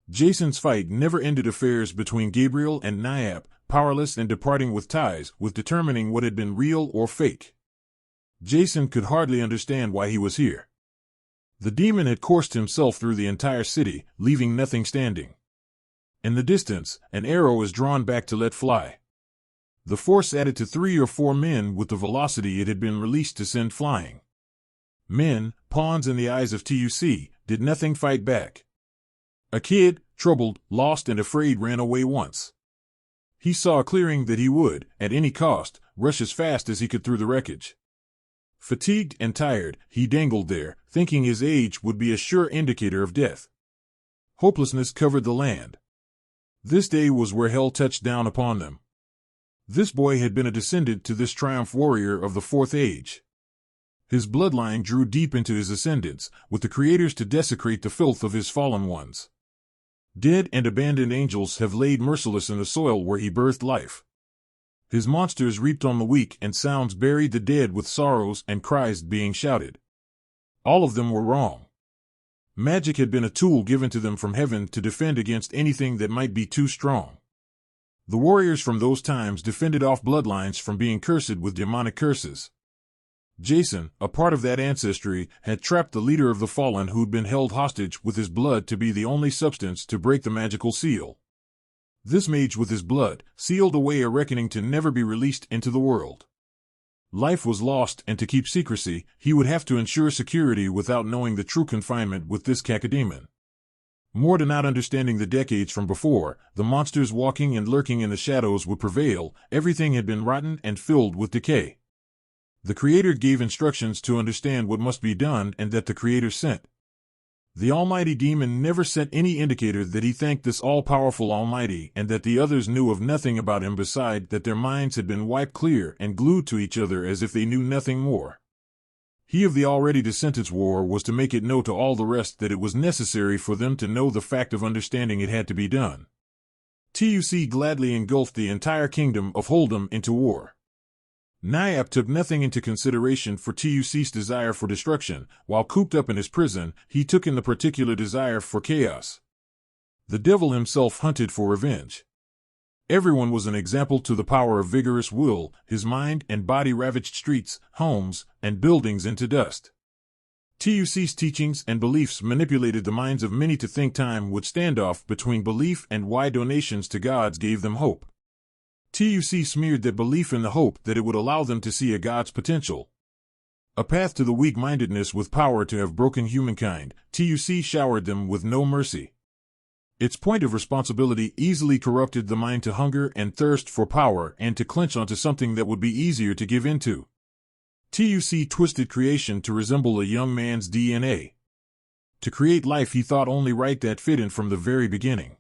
Jason's fight never ended affairs between Gabriel and Niap, powerless and departing with ties, with determining what had been real or fake. Jason could hardly understand why he was here. The demon had coursed himself through the entire city, leaving nothing standing. In the distance, an arrow is drawn back to let fly. The force added to 3 or 4 men with the velocity it had been released to send flying. Men, pawns in the eyes of TUC, did nothing fight back. A kid, troubled, lost and afraid ran away once. He saw a clearing that he would, at any cost, rush as fast as he could through the wreckage. Fatigued and tired, he dangled there, thinking his age would be a sure indicator of death. Hopelessness covered the land. This day was where hell touched down upon them. This boy had been a descendant to this triumph warrior of the 4th Age. His bloodline drew deep into his ascendants, with the creators to desecrate the filth of his fallen ones. Dead and abandoned angels have laid merciless in the soil where he birthed life. His monsters reaped on the weak and sounds buried the dead with sorrows and cries being shouted. All of them were wrong. Magic had been a tool given to them from heaven to defend against anything that might be too strong. The warriors from those times defended off bloodlines from being cursed with demonic curses. Jason, a part of that ancestry, had trapped the leader of the fallen who'd been held hostage with his blood to be the only substance to break the magical seal. This mage with his blood sealed away a reckoning to never be released into the world. Life was lost, and to keep secrecy, he would have to ensure security without knowing the true confinement with this cacodemon. More than not understanding the decades from before, the monsters walking and lurking in the shadows would prevail, everything had been rotten and filled with decay. The Creator gave instructions to understand what must be done and that the Creator sent. The Almighty Demon never sent any indicator that he thanked this all-powerful Almighty and that the others knew of nothing about him beside that their minds had been wiped clear and glued to each other as if they knew nothing more. He of the already sentence war was to make it know to all the rest that it was necessary for them to know the fact of understanding it had to be done. TUC gladly engulfed the entire kingdom of Hold'em into war. Niap took nothing into consideration for TUC's desire for destruction. While cooped up in his prison, he took in the particular desire for chaos. The devil himself hunted for revenge. Everyone was an example to the power of vigorous will. His mind and body ravaged streets, homes, and buildings into dust. TUC's teachings and beliefs manipulated the minds of many to think time would stand off between belief and why donations to gods gave them hope. TUC smeared that belief in the hope that it would allow them to see a god's potential. A path to the weak-mindedness with power to have broken humankind, TUC showered them with no mercy. Its point of responsibility easily corrupted the mind to hunger and thirst for power and to clench onto something that would be easier to give into. TUC twisted creation to resemble a young man's DNA. To create life he thought only right that fit in from the very beginning.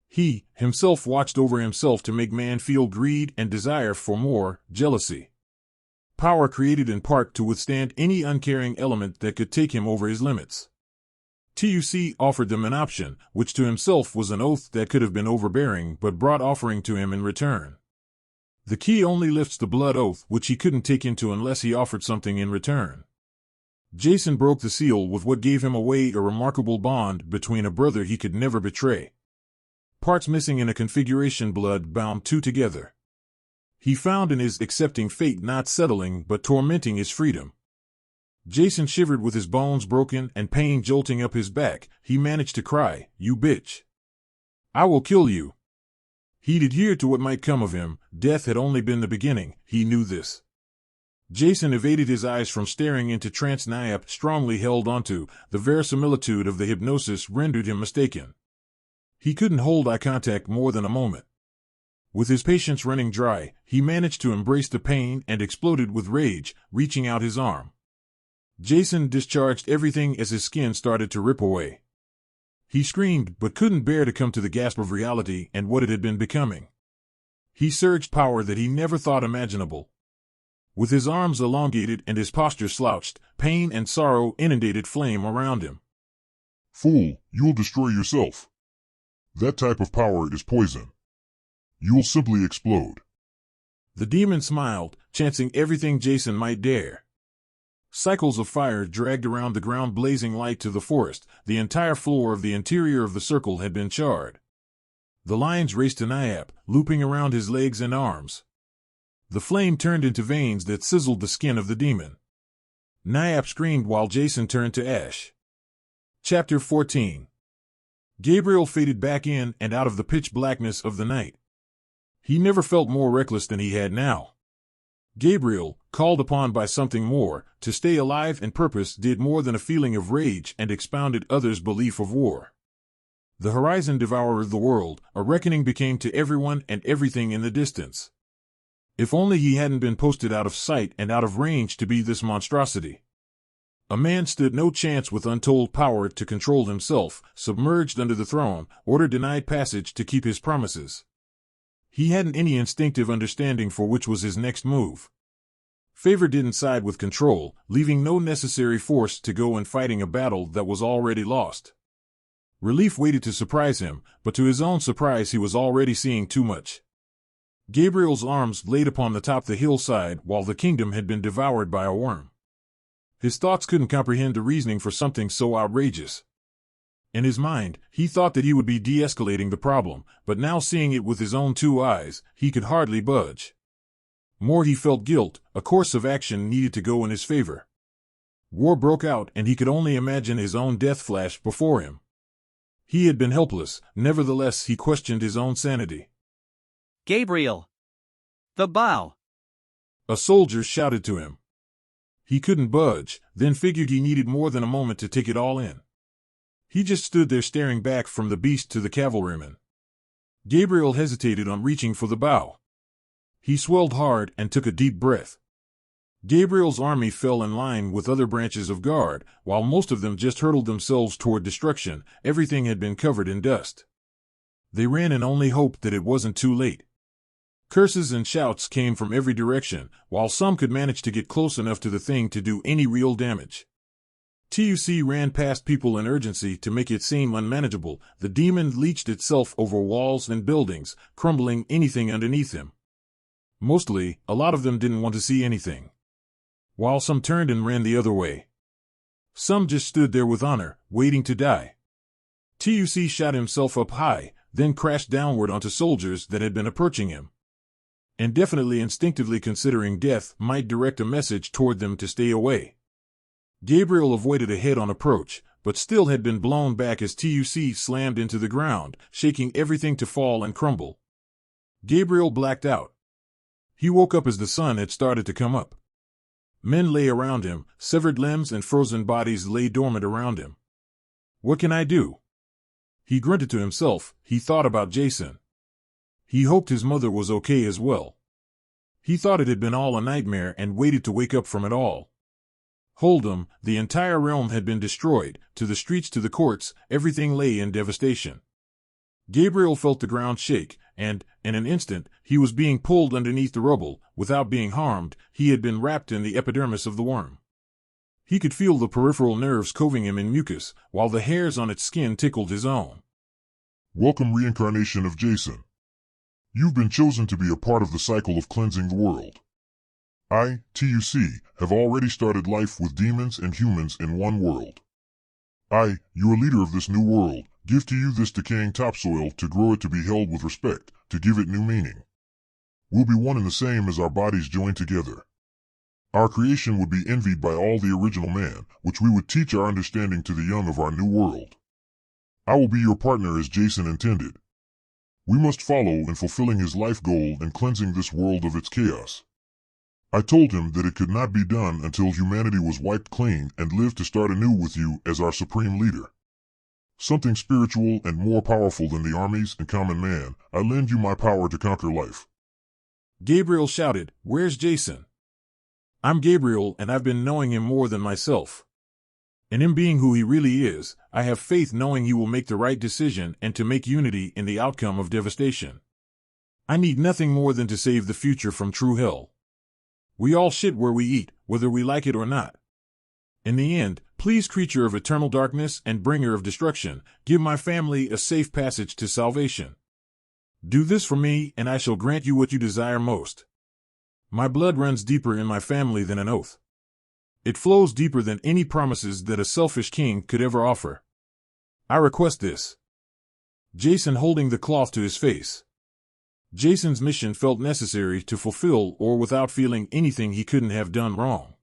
He, himself, watched over himself to make man feel greed and desire for more, jealousy. Power created in part to withstand any uncaring element that could take him over his limits. TUC offered them an option, which to himself was an oath that could have been overbearing but brought offering to him in return. The key only lifts the blood oath, which he couldn't take into unless he offered something in return. Jason broke the seal with what gave him away a remarkable bond between a brother he could never betray. Parts missing in a configuration blood bound two together. He found in his accepting fate not settling but tormenting his freedom. Jason shivered with his bones broken and pain jolting up his back. He managed to cry, "You bitch! I will kill you!" He'd adhered to what might come of him. Death had only been the beginning, he knew this. Jason evaded his eyes from staring into trance Nyap strongly held onto. The verisimilitude of the hypnosis rendered him mistaken. He couldn't hold eye contact more than a moment. With his patience running dry, he managed to embrace the pain and exploded with rage, reaching out his arm. Jason discharged everything as his skin started to rip away. He screamed but couldn't bear to come to the gasp of reality and what it had been becoming. He surged power that he never thought imaginable. With his arms elongated and his posture slouched, pain and sorrow inundated flame around him. Fool, you'll destroy yourself. That type of power is poison. You'll simply explode. The demon smiled, chancing everything Jason might dare. Cycles of fire dragged around the ground, blazing light to the forest. The entire floor of the interior of the circle had been charred. The lines raced to Nyap, looping around his legs and arms. The flame turned into veins that sizzled the skin of the demon. Nyap screamed while Jason turned to ash. Chapter 14. Gabriel faded back in and out of the pitch blackness of the night. He never felt more reckless than he had now. Gabriel, called upon by something more, to stay alive and purpose, did more than a feeling of rage and expounded others' belief of war. The horizon devoured the world, a reckoning became to everyone and everything in the distance. If only he hadn't been posted out of sight and out of range to be this monstrosity. A man stood no chance with untold power to control himself, submerged under the throne, order denied passage to keep his promises. He hadn't any instinctive understanding for which was his next move. Favor didn't side with control, leaving no necessary force to go in fighting a battle that was already lost. Relief waited to surprise him, but to his own surprise he was already seeing too much. Gabriel's arms laid upon the top of the hillside while the kingdom had been devoured by a worm. His thoughts couldn't comprehend the reasoning for something so outrageous. In his mind, he thought that he would be de-escalating the problem, but now seeing it with his own two eyes, he could hardly budge. More he felt guilt, a course of action needed to go in his favor. War broke out and he could only imagine his own death flash before him. He had been helpless, nevertheless he questioned his own sanity. Gabriel! The bow! A soldier shouted to him. He couldn't budge, then figured he needed more than a moment to take it all in. He just stood there staring back from the beast to the cavalryman. Gabriel hesitated on reaching for the bow. He swelled hard and took a deep breath. Gabriel's army fell in line with other branches of guard, while most of them just hurtled themselves toward destruction. Everything had been covered in dust. They ran and only hoped that it wasn't too late. Curses and shouts came from every direction, while some could manage to get close enough to the thing to do any real damage. TUC ran past people in urgency to make it seem unmanageable. The demon leached itself over walls and buildings, crumbling anything underneath him. Mostly, a lot of them didn't want to see anything. While some turned and ran the other way. Some just stood there with honor, waiting to die. TUC shot himself up high, then crashed downward onto soldiers that had been approaching him. And definitely instinctively considering death might direct a message toward them to stay away. Gabriel avoided a head-on approach, but still had been blown back as TUC slammed into the ground, shaking everything to fall and crumble. Gabriel blacked out. He woke up as the sun had started to come up. Men lay around him, severed limbs and frozen bodies lay dormant around him. What can I do? He grunted to himself. He thought about Jason. He hoped his mother was okay as well. He thought it had been all a nightmare and waited to wake up from it all. Hold'em, the entire realm had been destroyed, to the streets to the courts, everything lay in devastation. Gabriel felt the ground shake, and, in an instant, he was being pulled underneath the rubble. Without being harmed, he had been wrapped in the epidermis of the worm. He could feel the peripheral nerves coating him in mucus, while the hairs on its skin tickled his own. Welcome, reincarnation of Jason. You've been chosen to be a part of the cycle of cleansing the world. I, TUC, have already started life with demons and humans in one world. I, your leader of this new world, give to you this decaying topsoil to grow it to be held with respect, to give it new meaning. We'll be one and the same as our bodies join together. Our creation would be envied by all the original man, which we would teach our understanding to the young of our new world. I will be your partner as Jason intended. We must follow in fulfilling his life goal and cleansing this world of its chaos. I told him that it could not be done until humanity was wiped clean and lived to start anew with you as our supreme leader. Something spiritual and more powerful than the armies and common man, I lend you my power to conquer life. Gabriel shouted, "Where's Jason?" "I'm Gabriel, and I've been knowing him more than myself. In him being who he really is, I have faith knowing he will make the right decision and to make unity in the outcome of devastation. I need nothing more than to save the future from true hell. We all shit where we eat, whether we like it or not. In the end, please, creature of eternal darkness and bringer of destruction, give my family a safe passage to salvation. Do this for me, and I shall grant you what you desire most. My blood runs deeper in my family than an oath. It flows deeper than any promises that a selfish king could ever offer. I request this." Jason holding the cloth to his face. Jason's mission felt necessary to fulfill, or without feeling anything he couldn't have done wrong.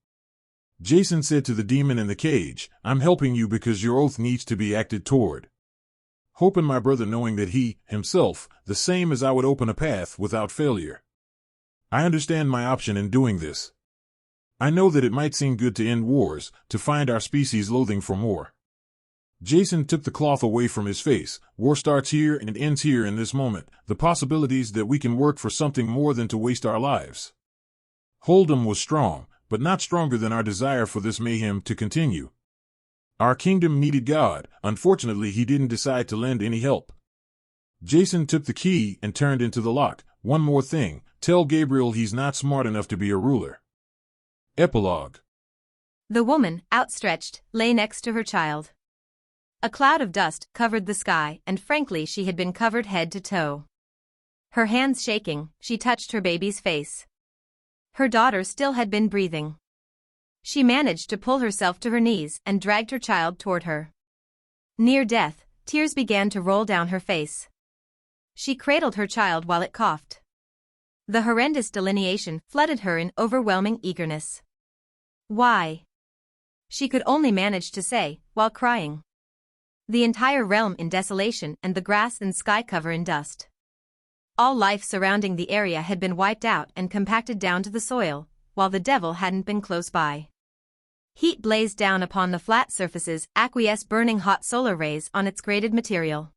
Jason said to the demon in the cage, "I'm helping you because your oath needs to be acted toward. Hoping my brother knowing that he, himself, the same as I would open a path without failure. I understand my option in doing this. I know that it might seem good to end wars, to find our species loathing for more." Jason took the cloth away from his face. "War starts here and ends here in this moment, the possibilities that we can work for something more than to waste our lives." Hold'em was strong, but not stronger than our desire for this mayhem to continue. Our kingdom needed God. Unfortunately, he didn't decide to lend any help. Jason took the key and turned into the lock. "One more thing, tell Gabriel he's not smart enough to be a ruler." Epilogue. The woman, outstretched, lay next to her child. A cloud of dust covered the sky, and frankly she had been covered head to toe. Her hands shaking, she touched her baby's face. Her daughter still had been breathing. She managed to pull herself to her knees and dragged her child toward her. Near death, tears began to roll down her face. She cradled her child while it coughed. The horrendous delineation flooded her in overwhelming eagerness. "Why?" she could only manage to say, while crying. The entire realm in desolation and the grass and sky cover in dust. All life surrounding the area had been wiped out and compacted down to the soil, while the devil hadn't been close by. Heat blazed down upon the flat surfaces, aqueous burning hot solar rays on its graded material.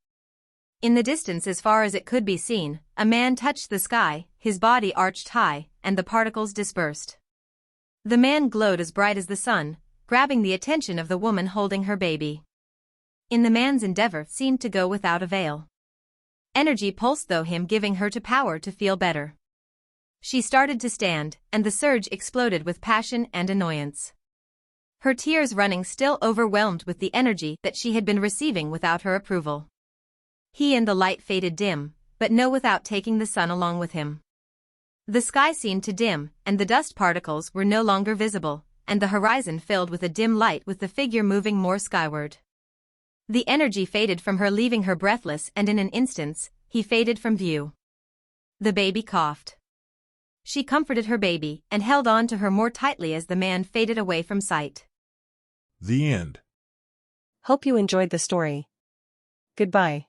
In the distance, as far as it could be seen, a man touched the sky, his body arched high, and the particles dispersed. The man glowed as bright as the sun, grabbing the attention of the woman holding her baby. In the man's endeavor seemed to go without avail. Energy pulsed through him, giving her to power to feel better. She started to stand, and the surge exploded with passion and annoyance. Her tears running, still overwhelmed with the energy that she had been receiving without her approval. He and the light faded dim, but no, without taking the sun along with him. The sky seemed to dim, and the dust particles were no longer visible, and the horizon filled with a dim light with the figure moving more skyward. The energy faded from her, leaving her breathless, and in an instant, he faded from view. The baby coughed. She comforted her baby and held on to her more tightly as the man faded away from sight. The end. Hope you enjoyed the story. Goodbye.